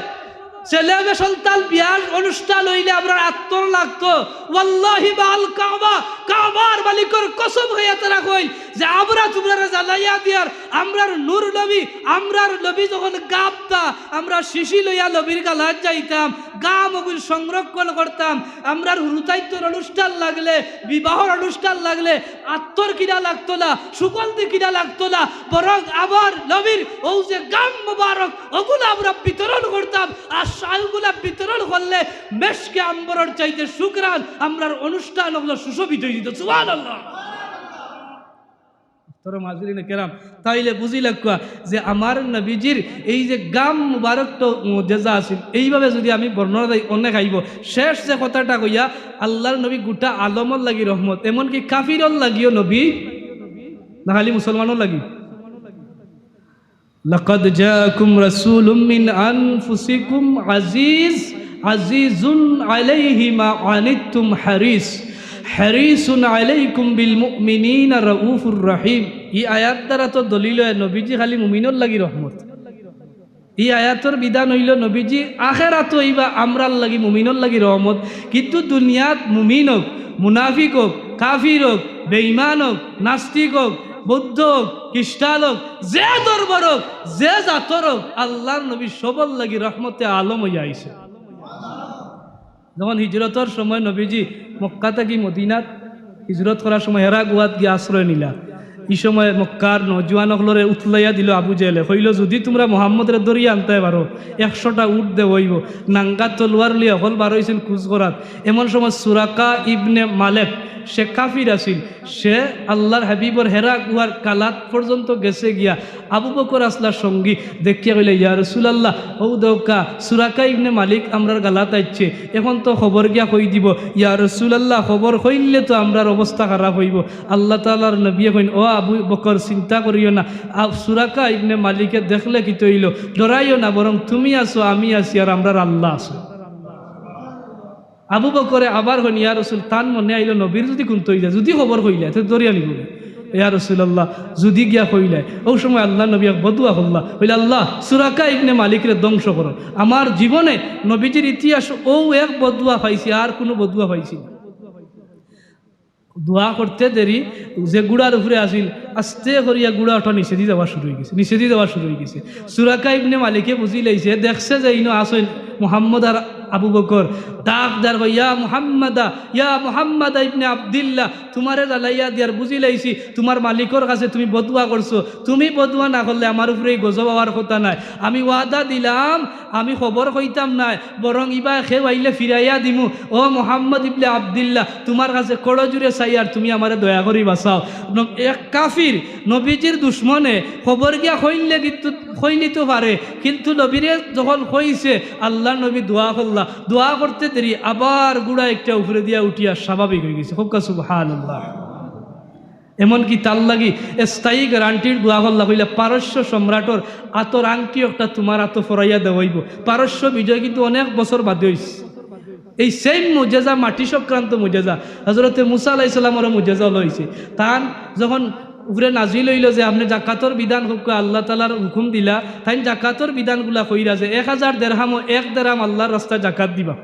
ছেলে সন্তান বিয়ার অনুষ্ঠান হইলে আমরা আত্মর লাগতো, ওয়াল্লাহি বাল কাবা কাবার মালিকের কসম হইয়া তারা কইল যে আমরা তোমরা জ্বালাইয়া দিয়ার আমরার নূর নবী আমরার নবী যখন গাবতা আমরা শিশি লইয়া নবীর গালাত যাইতাম গা মগুল সংরক্ষণ করতাম আমরার হুরুতাইত্যর অনুষ্ঠান লাগলে বিবাহর অনুষ্ঠান লাগলে আত্মর কিনা লাগতো না সুগন্ধি কিনা লাগতো না বরং আবার নবীর ও যে গাম মুবারক ওগুলো আমরা বিতরণ করতাম আর শালগুলা বিতরণ করলে মেশকে আম্বরের চাইতে শুকরান আমরার অনুষ্ঠান ওগুলো সুশোভিত হয়ে যেত সুবহানাল্লাহ। কেরাম তাইলে বুঝি লাগা যে আমার নবীজির এই যে গাম মুবারক তো মুজেজা আছিল এইভাবে যদি আমি বর্ণনা দেই অনেক আইব শেষ যে কথাটা কইয়া আল্লাহর নবী গোটা আলমর লাগি রহমত এমনকি কাফিরর লাগিও নবী না খালি মুসলমানর লাগি লাকাদ জাআকুম রাসূলুম মিন আনফুসিকুম আজিজুন আলাইহি মা আনিতুম হারিসুন আলাইকুম বিল মুমিনিনা রাউফুর রহিম। এই আয়াত দ্বারা তো দলিল হয় নবীজি খালি মুমিনর লাগি রহমত। এই আয়াতর বিধান হইল নবীজি আখেরাত হইবা আমরার লাগি মুমিনর লাগি রহমত, কিন্তু দুনিয়াত মুমিন হোক মুনাফিক হোক কাফির হোক বেঈমান হোক নাস্তিক হোক বৌদ্ধ হোক খ্রিস্টান হোক যে দরবার হোক যে জাতর হোক আল্লাহর নবী সবর লাগি রহমতে আলম হইয়া আইছে। যখন হিজরতর সময় নবীজি মক্কা থেকে মদিনাত হিজরত করার সময় হেরা গুয়াত গিয়ে আশ্রয় নিলা। এই সময় মক্কার নজওয়ানকলরে উতলাইয়া দিল আবু জেলে হইল যদি তোমরা মোহাম্মদের দরিয়া আনতে পারো 100টা উট দে হইব নাঙ্গা তলোয়ার লিয়া হল বার হয়েছিল কুচ করাত। এমন সময় সুরাকা ইবনে মালেক সে কাফির আছিল, সে আল্লাহর হাবিবর হেরা গুহার কালাত পর্যন্ত গেছে গিয়া আবু বকর আসলার সঙ্গী দেখিয়া কইলে ইয়া রাসূলুল্লাহ ও দৌকা সুরাকা ইবনে মালিক আমরার গালাত আইছে এখন তো খবর গিয়া কই দিব। ইয়া রাসূলুল্লাহ খবর কইলে তো আমরার অবস্থা খারাপ হইব। আল্লাহ তাআলার নবী কইন ও আবু বকর চিন্তা করিও না, সুরাকা ইবনে মালিকে দেখলে কি তৈল ডরাইও না, বরং তুমি আছো আমি আছি আর আমরার আল্লাহ আছে। আবু বকরে আবার হন ইয়া রাসূল তান মনে আইল নবীর যদি কোন তৈ যায় যদি খবর কইলে তো দরিয়া নিব ইয়া রাসূলুল্লাহ যদি গিয়া কইলে ও সময় আল্লাহ নবী বদুয়া করলা বলে আল্লাহ সুরাকা ইবনে মালিকরে ধ্বংস করো। আমার জীবনে নবীজির ইতিহাস ও এক বদুয়া পাইছি আর কোনো বদুয়া পাইছি না। দোয়া করতে দেরি যে গুড়ার উপরে আসিল আস্তে করিয়া গুড়া ওঠা নিচে দিয়ে যাওয়া শুরু হয়ে গেছে সুরাকা ইবনে মালিকে বুঝি লাইছে দেখছে যে ইনো আসেন মুহাম্মদ আর আবু বকর ডাক দার ইয়া মুহাম্মাদা ইবনে আব্দুল্লাহ তোমারে জ্বালাইয়া দিয়ার বুঝি লাইছি তোমার মালিকর কাছে তুমি বদুয়া করছো, তুমি বদুয়া না করলে আমার উপরে গজব হওয়ার কথা নাই। আমি ওয়াদা দিলাম আমি খবর কইতাম নাই, বরং ইবা খেয়ে আইলে ফিরাইয়া দিমু। ও মুহাম্মদ ইবনে আব্দুল্লাহ তোমার কাছে কড় জুড়ে চাই আর তুমি আমারে দয়া করি বাঁচাও। এক কাফির নবীজির দুশ্মনে খবর গিয়া কইলে কিন্তু কইলিতে পারে, কিন্তু নবীরে যখন কইছে আল্লাহ নবী দোয়া করলা, দোয়া করতে দেরি আবার গুড়া একটা উপরে দিয়া উঠিয়া স্বাভাবিক হয়ে গেছে। খুব সুবহানাল্লাহ। এমনকি তার লাগি স্থায়ী গ্যারান্টির দোয়া করলা কইলে পারস্য সম্রাটর আতর আংটি একটা তোমার আত ফরাইয়া দেওয়াইব। পারস্য বিজয় কিন্তু অনেক বছর বাদে হয়েছে। এই সেম মুজেজা মাটি সংক্রান্ত মুজেজা হযরতে মুসা আলাইহিস সালামের মুজেজা লইছে। তান যখন উপরে নাজিল হইল যে আপনি জাকাতর বিধান আল্লাহ তাআলার হুকুম দিলা, তাই জাকাতর বিধানগুলা কইরা যে 1000 দিরহাম ও 1 দিরহাম আল্লাহর রাস্তায় জাকাত দিবা।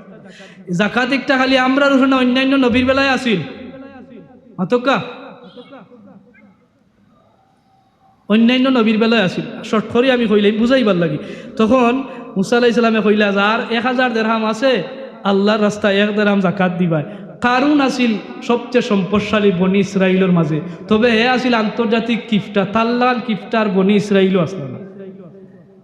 জাকাত একটা খালি আমরার উপরে অন্যান্য নবীর বেলায় আসিল অতকা অন্যান্য নবীর বেলায় আসিল। শর্ট করে আমি কইলাই বুঝাইবার লাগি। তখন মুসা আলাইহিস সালামে কইলা যার 1000 দিরহাম আছে আল্লাহর রাস্তায় 1 দিরহাম জাকাত দিবা। কারুন আসিল সবচেয়ে সম্পদশালী বনি ইসরাইলের মাঝে, তবে হে আসিল আন্তর্জাতিক কিফটা, তাল্লাল কিফটার বনি ইসরাইলও আসল না।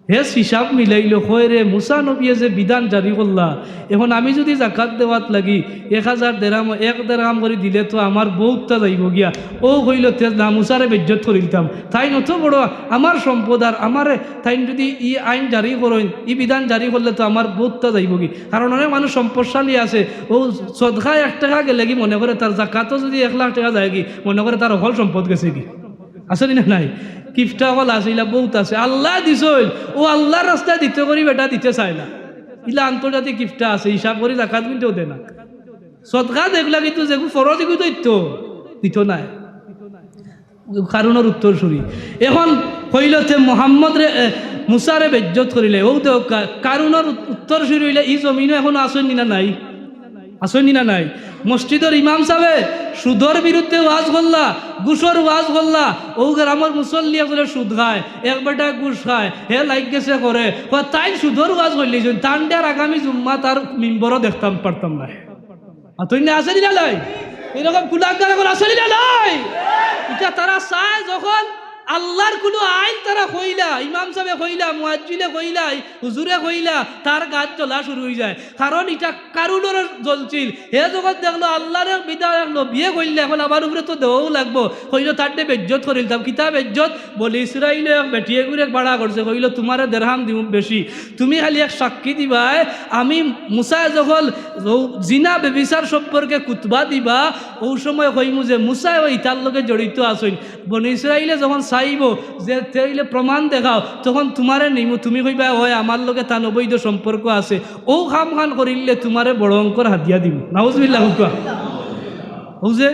হে হিসাব মিলাইল হয় রে মুসা নবিয়ে যে বিধান জারি করলা, এখন আমি যদি জাকাত দেওয়াত লাগি 1000 দিরহাম 1 দিরহাম করে দিলে তো আমার বহুতটা যাইব গিয়া। ও হইল তেজ না মুসারে বেজ্জত করে দিতাম, তাই নত বড় আমার সম্পদ আর আমারে তাই যদি ই আইন জারি করেন ই বিধান জারি করলে তো আমার বহুতটা যাইব কি। কারণ অনেক মানুষ সম্পদশালী আছে, ও সদকায় 1 টাকা গেলে কি মনে করে তার জাকাতও যদি 1 লাখ টাকা যায় কি মনে করে তার অকল সম্পদ গেছে কি। আসলে না নাই কিফটা হল আসিলা বহুত আছে আল্লাহ দিছইল, ও আল্লাহর রাস্তায় দিতে করি বেটা দিতে চায় না। ইলা আন্তর্জাতিক কিফটা আছে হিসাব করি জাকাত কিন্তু দে না। সদকা দেখলা কিন্তু যেগুলো ফরজ এগুলো দিত নাই। কারণের উত্তর শুনি এখন হইলতে মোহাম্মদ রে মুসারে বেজ্জত করিলে ও তো কারণের উত্তর শুরু হইলে ই জমিনও এখন আসেন না নাই আসেনি না নাই? মসজিদের ইমাম সাহেবে সুদর বিরুদ্ধে ওয়াজ করলা, ঘুষর ওয়াজ করলা, ও গ্রামের মুসল্লিয়া করে সুদ খায়, এক বেটা ঘুষ খায়, হে লাইক গেছে করে, তাই সুদর ওয়াজ করলি তান দেয়ার আগামী জুম্মা তার মিম্বরও দেখতাম পারতাম না। তুই না আসেনি না নাই? এরকম কুলাঙ্গার এখন আসেনি না নাই? এটা তারা চায় যখন আল্লাহর কোনো আইন তারা কইলা, ইমাম সাহেবে কইলা, মুয়াজ্জিনে কইলা, হুজুরে কইলা, তার গাছ চলা শুরু হয়ে যায়। কারণ এটা কারুনের জ্বলছিল, হে যখন দেখলো আল্লাহর বিদায় বিয়ে কইলে এখন আমার উপরে তো দেওয়াও লাগবো, কইল তার ডে বেজ্জত করিলাম। কিতাব বেজ্জত বলে ইসরাইলে বেটিয়ে গুড়ে বাড়া করছে, কইল তোমারে দেড়হাম দিব বেশি, তুমি খালি এক সাক্ষী দিবা, আমি মুসা যখন জিনা বেবিচার সম্পর্কে কুতবা দিবা, ওই সময় কইমু যে মুসা ওই তার লোকে জড়িত আসইন। বনি ইসরাইলে যখন চাইব যে তেইলে প্রমাণ দেখাও, তখন তোমারে নিমু, তুমি কইবা হয় আমার লোকে তার অবৈধ সম্পর্ক আছে, ও খাম খান করিলে তোমারে বড় অঙ্কর হাতিয়া দিব। নাউজুবিল্লাহ হুকা। ও যে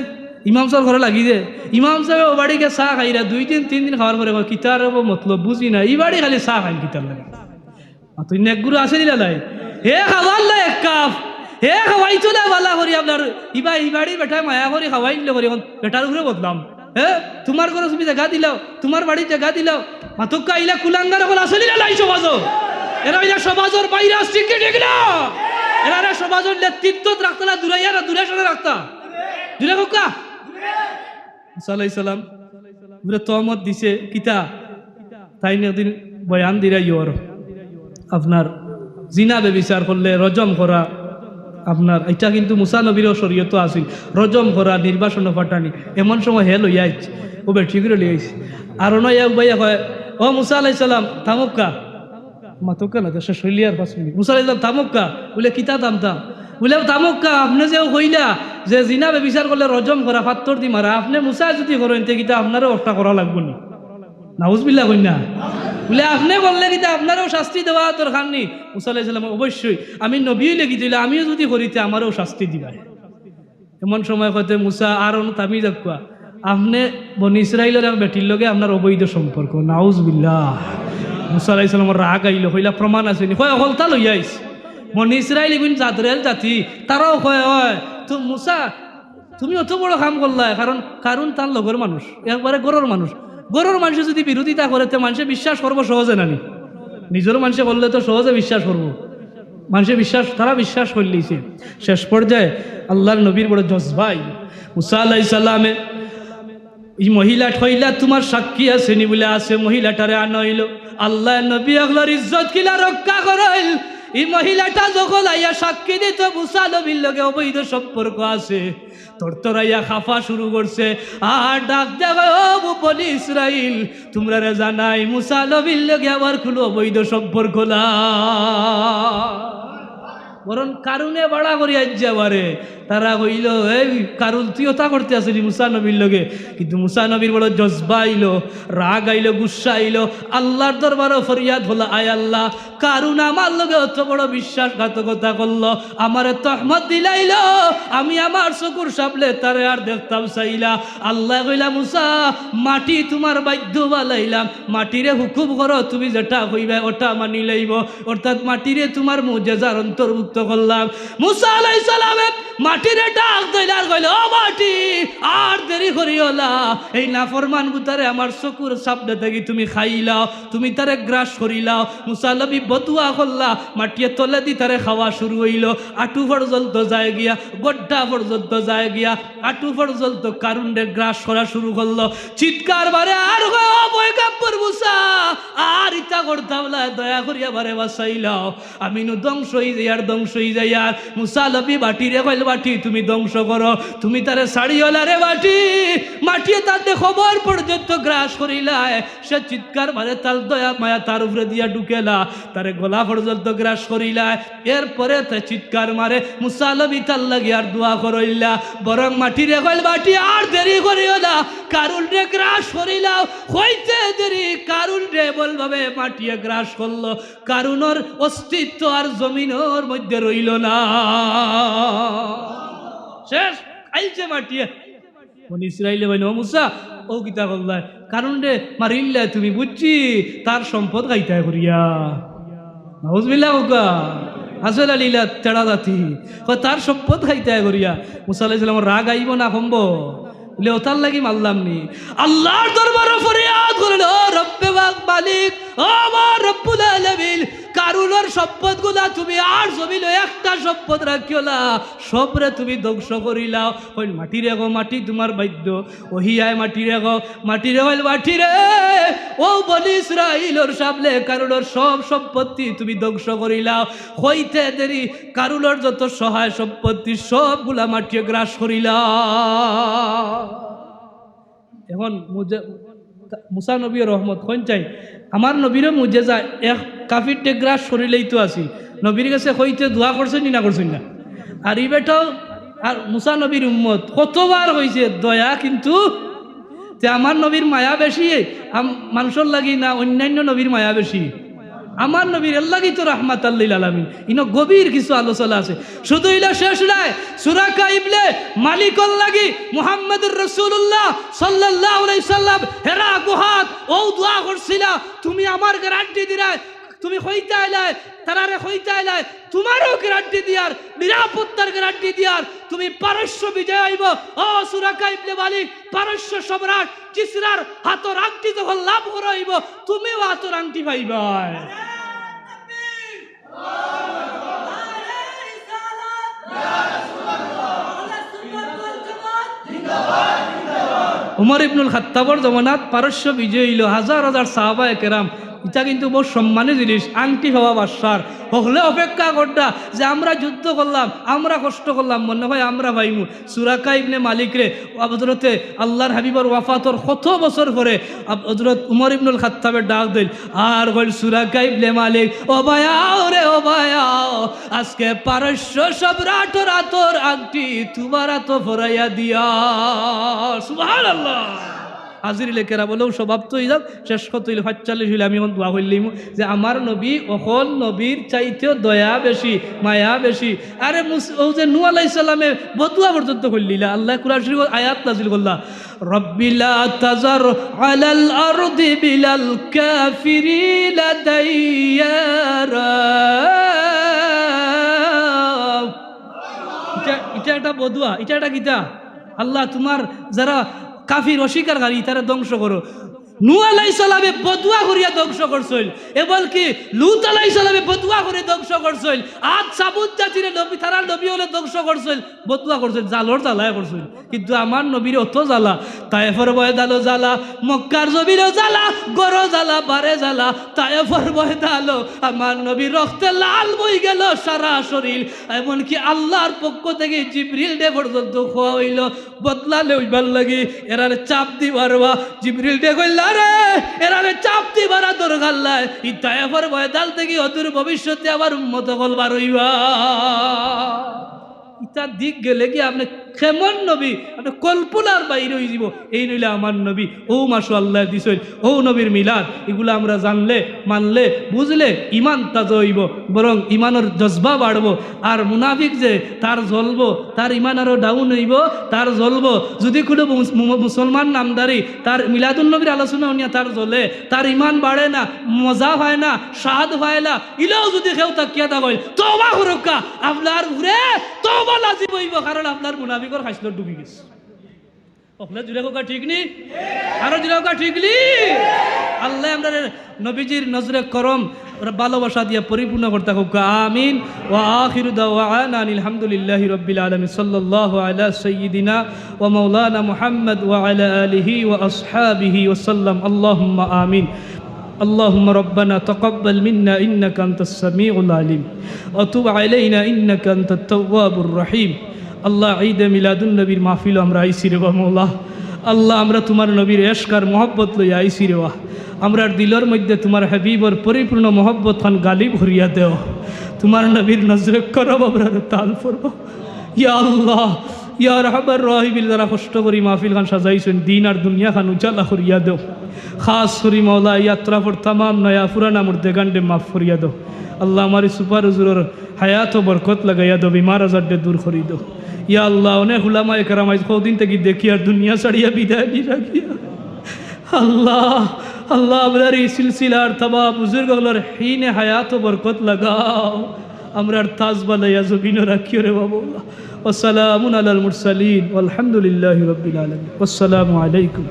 ইমাম সাহেব ঘরে লাগি যে ইমাম সাহেব ও বাড়িকে চাহ খাইরা 2 দিন 3 দিন খাওয়ার পরে কিতার মতলব বুঝি না, এই বাড়ি খালি চাহ খাইন কিতার লাগে। তুই নেকগুরু আছে দিলা নাই? হে খাওয়ার লাই এক কাপ, হে খাওয়াই চলে বালা করি আপনার ইবা এই বাড়ি বেটা মায়া করি খাওয়াই দিলে করি বেটার উপরে বদলাম। হ্যাঁ তোমার ঘরে তুমি জায়গা দিলাও, তোমার বাড়ির জায়গা দিলাও, মাতক্কা ইলা কুলাঙ্গার বলে আসলি না নাই সমাজ, এরা ইলা সমাজের বাইরে আসছে কি ঠিক না? এরা সমাজের নেতৃত্ব রাখতা না দূরাইয়া না দূরে সরে রাখতা, দূরে কোকা সালাম দূরে তহমত দিছে কিতা তাই একদিন বয়ান দিরা ইয়র আপনার জিনা বেবিচার করলে রজম করা, আপনার এটা কিন্তু মুসা নবীরও শরীয়ত আছিল, রজম করা, নির্বাসন ফাটানি। এমন সময় হে লইয়া আইছে, ও বেঠি করে লইয়া আইছে, আর নয় ভাইয়া কয় ও মুসা আলাইহিস সালাম থামুক্কা, মাতক্কা না দেশে শৈলিয়ার 5 মিনিট। মুসা আলাইহিস সালাম থামুক্কা, বলে কিতা থামতাম, বলে থামুক্কা আপনি যে কইলা যে জিনা বেবিচার করলে রজম করা, পাত্তর দি মারা, আপনি মুসা যদি করেন তে কিতা আপনারও একটা করা লাগবে না। নাউজুবিল্লাহ কই না? বলে আপনি বললে কিন্তু আপনারও শাস্তি দেওয়া দরকার নেই। মুসা আলাইহিস সালাম অবশ্যই আমি নবী লেগে দিলে আমিও যদি করিতে আমারও শাস্তি দিবা। এমন সময় হয়তো মুসা আর তামি যাকুয়া আপনি বনি ইসরাইলের বেটির লগে আপনার অবৈধ সম্পর্ক। নাউজুবিল্লাহ। মুসা আলাইহিস সালামের রাগ আইল, হইলা প্রমাণ আছে নি? কয় হলতা লইয়া আইস। বনি ইসরাইল এগুন জাদরেল জাতি, তারাও কয় হয় তো মুসা তুমি অত বড় কাম করলা, কারণ তার লগর মানুষ, একবারে গরর মানুষ। গরুর মানুষ যদি বিরোধিতা করে তো মানুষে বিশ্বাস করবো সহজে নানি, নিজের মানুষে বললে তো সহজে বিশ্বাস করবো, মানুষের বিশ্বাস তারা বিশ্বাস করলেইছে। শেষ পর্যায়ে আল্লাহর নবীর বড় জজবাই মুসা আলাইহিস সালামে এই মহিলা ঠইলা তোমার সাক্ষী আছে নি? বলে আছে। মহিলাটারে আনইল, আল্লাহ নবী আগলার ইজ্জত কিলা রক্ষা করইল। এই মহিলাটা যখন আইয়া সাক্ষী দিত মুসা নবীর লগে অবৈধ সম্পর্ক আছে, তরতরাইয়া খাফা শুরু করছে আর ডাক দেবে ও বনি ইসরাইল তোমরা রে জানাই মুসা নবীর লগে আবার কোনো অবৈধ সম্পর্ক না, বরং কারণে বাড়া করি আজ্জাবারে। তারা কইল এই কারণ তুই ওটা করতে আসলি মুসা নবীর লগে, কিন্তু মুসা নবীর বড় জজবা আইলো, রাগ আইলো, গুসা আইলো, আল্লাহর দরবারও ফরিয়াদ হলো আয় আল্লাহ কারণ আমার লগে অত বড় বিশ্বাসঘাতকতা করলো, আমারে তহমত দিলাইল, আমি আমার চকুর সামনে তারে আর দেখতাম চাইলা। আল্লাহ কইলা মুসা মাটি তোমার বাধ্য বালাইলাম, মাটিরে হুকুম করো তুমি যেটা কইবা ওটা মানি লইব, অর্থাৎ মাটিরে তোমার মুজেজার অন্তর্ভুক্ত করলাম। মুসা আলাইহিস সালামে মাটিরে ডাক দিলার কইল ও মাটি আর দেরি করিও না, এই নাফরমান গুতারে আমার চকুর সামনে থেকে তুমি খাইলাও, তুমি তারে গ্রাস করিলাও। মুসা নবী বদুয়া করলা, মাটিয়ে তলে দি তারে খাওয়া শুরু হইল, আটু পর্যন্ত যায় গিয়া, গড্ডা পর্যন্ত যায় গিয়া, আটু পর্যন্ত কারুন্ডে গ্রাস করা শুরু করলো। চিৎকার বারে আর পয়গাম্বর মুসা আর ইচ্ছা করতাম না, দয়া করিয়া বারে বাঁচাইলাও, আমি নু ধ্বংস হয়ে যাই আর ধ্বংস হয়ে যাই। আর মুসা নবী বাটিরে কইল বাটি তুমি ধ্বংস করো, তুমি তারে ছাড়িওলা রে বাটি। মাটিয়ে তাতে খবর পর্যন্ত গ্রাস করিলায়, সে চিৎকার মারে তার দয়া মায়া তার উপরে দিয়া ঢুকেলা, তারে গলা পর্যন্ত গ্রাস করিলায়। এরপরে তা চিৎকার মারে মুসা নবী তার লাগি আর দোয়া করইলা, বরং মাটিরে কইল বাটি আর দেরি করিও না, কারুন রে গ্রাস করিলাও, হইতে দেরি কারুন রে বলভাবে মাটিয়ে গ্রাস করলো, কারুনের অস্তিত্ব আর জমিনের মধ্যে রইল না, শেষ খাইছে মাটিয়ে। বনি ইসরাইলে বলে ও মুসা ও কিতা করলা, কারণ রে মারিল্লা তুমি বুঝছি তার সম্পদ খাইতে করিয়া। নাউজুবিল্লাহ। আসল আলীলা তেড়া জাতি তার সম্পদ খাইতে করিয়া মুসা আলাইহিস সালামের রাগ আইব না কমবো বলে ওতার লাগি মারলাম নি আল্লাহর দরবারে ফরিয়াদ করেন ও রব্বে পাক মালিক ও আমার রব্বুল আলামিন কারুনের সম্পদ গুলা তুমি আর জমিল একটা সম্পদ রাখিও না সবরে তুমি ধ্বংস করিলাও ওই মাটি রে গো মাটি তোমার বাদ্য ওহিয়ায় মাটি রে গো মাটি রে হইল মাটি রে ও বনি ইসরাইলের সামনে কারুনের সব সম্পত্তি তুমি ধ্বংস করিলাও হইতে দেরি কারুনের যত সহায় সম্পত্তি সবগুলা মাটিয়ে গ্রাস করিলাও এখন মুসা নবী রহমত কোন চাই আমার নবীরও মুজে যায় এক কাফির টেগ্রাস শরীরেই তো আছি নবীর কাছে হইতে দোয়া করছেন না করছেন না আর এই বেটাও আর মুসা নবীর উম্মত কতবার হয়েছে দয়া কিন্তু আমার নবীর মায়া বেশি মানুষের লাগি না অন্যান্য নবীর মায়া বেশি আমার নবীর লাগি তো রাহমাতাল্লিল আলামিন ইনো গভীর কিছু আলোচনা আছে শুধু ইলা শেষ নাই সূরা কাইবলে মালিকল লাগি মুহাম্মদুর রাসূলুল্লাহ সাল্লাল্লাহু আলাইহি সাল্লাম হেরা গুহাত ও দোয়া করছিলা তুমি আমার গ্যারান্টি দিরাই তুমি হইতে আইলাই তারারে হইতে আইলাই তোমারও গ্যারান্টি দিয়ার নিরাপত্তার গ্যারান্টি দিয়ার তুমি পারস্য বিজয় আইব ও সূরা কাইবলে মালিক পারস্য সম্রাট কিসরার হাতর আংটি যখন লাভ করাইব তুমিও হাতর আংটি পাইবা উমর ইবনুল খাত্তাবর জমানাত পারস্য বিজয় হইল হাজার হাজার সাহাবায়ে কেরাম এটা কিন্তু বহু সম্মানের জিনিস আংটি হওয়া বাসার হলে অপেক্ষা করতা যে আমরা যুদ্ধ করলাম আমরা কষ্ট করলাম মনে হয় আমরা ভাইমু সূরা ইবনে মালিক রে হযরতে আল্লাহর হাবিবর ওয়াফাতর কত বছর পরে হযরত উমর ইবনুল খাত্তাবের ডাক দিল আর কইল সূরা ইবনে মালিক ও ভাইয়াও রে ও ভাইয়াও আজকে পারস্য সম্রাটের হাতর আংটি তোমার হাত ভরাইয়া দিয়া সুবহানাল্লাহ হাজির লেখেরা বলেও স্বভাব তো যাক শেষ কত হইলে 45 হইলে আমি এখন দোয়া করলিম যে আমার নবী অকল নবীর চাইতেও দয়া বেশি মায়া বেশি আরে ও যে নূহ আলাইহিস সালামে বদুয়া পর্যন্ত করলিলা আল্লাহ কুরআন শরীফ আয়াত নাযিল করলা রব্বি লা তাজার আলাল আরদি বিলাল কাফিরিনা দাইয়ারা এটা একটা বদুয়া এটা একটা গীতা আল্লাহ তোমার যারা কাফির অস্বীকারী তারা ধ্বংস করো নূহ আলাইহিস সালামে বদুয়া করিয়া ধ্বংস করছিল এবং কি লূত আলাইহিস সালামে বদুয়া করে ধ্বংস করছিল আদ সামুদ জাতির নবী তারা নবী হলে ধ্বংস করছিল বদুয়া করছিল জালর জ্বালায় করছিল কিন্তু আমার নবীর অত জ্বালা তায়েফের ময়দানও জ্বালা মক্কার জমিনও জ্বালা গড় জ্বালা বারে জ্বালা তায়েফের ময়দানও আমার নবীর রক্তে লাল বই গেল সারা শরীর এমনকি আল্লাহর পক্ষ থেকে জিবরিল ডে পর্যন্ত খোয়া হইল বদলালে হইবার লাগি এরারে চাপ দিবারবা জিবরিল ডে কইল আরে এরারে চাপ দিবারা দরকার নাই ই তায়েফের ময়দান থেকে অদূর ভবিষ্যতে আবার উম্মত কলবার হইবা ইতার দিক গেলে কি আপনি কেমন নবী আপনি কল্পনার বাইরে হয়ে যাব এই নইলে আমার নবী ও মাশাআল্লাহ দিছই ও নবীর মিলাদ এগুলো আমরা জানলে মানলে বুঝলে ইমান তাজা হইব বরং ইমানের জজবা বাড়বো আর মুনাফিক যে তার জ্বলবো তার ইমান আরও ডাউন হইব তার জ্বলবো যদি কোনো মুসলমান নামদারি তার মিলাদুন নবীর আলোচনা নিয়ে তার জ্বলে তার ইমান বাড়ে না মজা হয় না স্বাদ হয় না ইলেও যদি কেউ তাকিয়া তা কইল তওবা করুকা আপনার ঘুরে তওবা লাজিব হইব কারণ আপনার মুনাফিকর খাইছিল ডুবি গেছে আপনার জুড়ে কোকা ঠিক নি আরো জুড়ে কোকা ঠিক নি আল্লাহ আমরা নবীজির নজরে করম ভালোবাসা দিয়ে পরিপূর্ণ করতে হোক আমিন ওয়া আখিরু দাওয়ানা আলহামদুলিল্লাহি রাব্বিল আলামিন সাল্লাল্লাহু আলা সাইয়্যিদিনা ওয়া মাওলানা মুহাম্মদ ওয়া আলা আলিহি ওয়া আসহাবিহি ওয়া সাল্লাম আল্লাহুম্মা আমিন اللهم ربنا تقبل منا إنك أنت السميع العليم وتب علينا إنك أنت التواب الرحيم الله عيد ميلاد النبي محفل আমরা আইছি রে মাওলা আল্লাহ আমরা তোমার নবীর ইশক আর mohabbat লই আইছি রে আমরার দিলের মধ্যে তোমার হাবিবর পরিপূর্ণ mohabbat খান গালিব ভরিয়া দেও তোমার নবীর নজরে করব আমরা তাল করব ইয়া আল্লাহ ইয়া রাহমান রহিম যারা কষ্ট করি মাহফিল খান সাজাইছেন দিন আর দুনিয়া খান উজালা করিয়া দেও খাস করি মাওলা यात्रा पर तमाम नया पुराना मुर्देगांडे माफ करिया दो अल्लाह हमारी सुपर हुजूर हयात व बरकत लगाया दो बीमार आजार दूर करी दो या अल्लाह उन्हें हुलामा करम आज दिन तक देखी और दुनिया सड़िया विदाय नहीं रखिया अल्लाह अल्लाह हमारी सिलसिला तमाम बुजुर्ग हीने हयात व बरकत लगाओ আমরার তাজ বালাইয়া জমিনও রাখিও রে বাবুল্লাহ। ওয়াসসালামু আলাল মুরসালিন ওয়ালহামদুলিল্লাহি রাব্বিল আলামিন। ওয়াসসালামু আলাইকুম।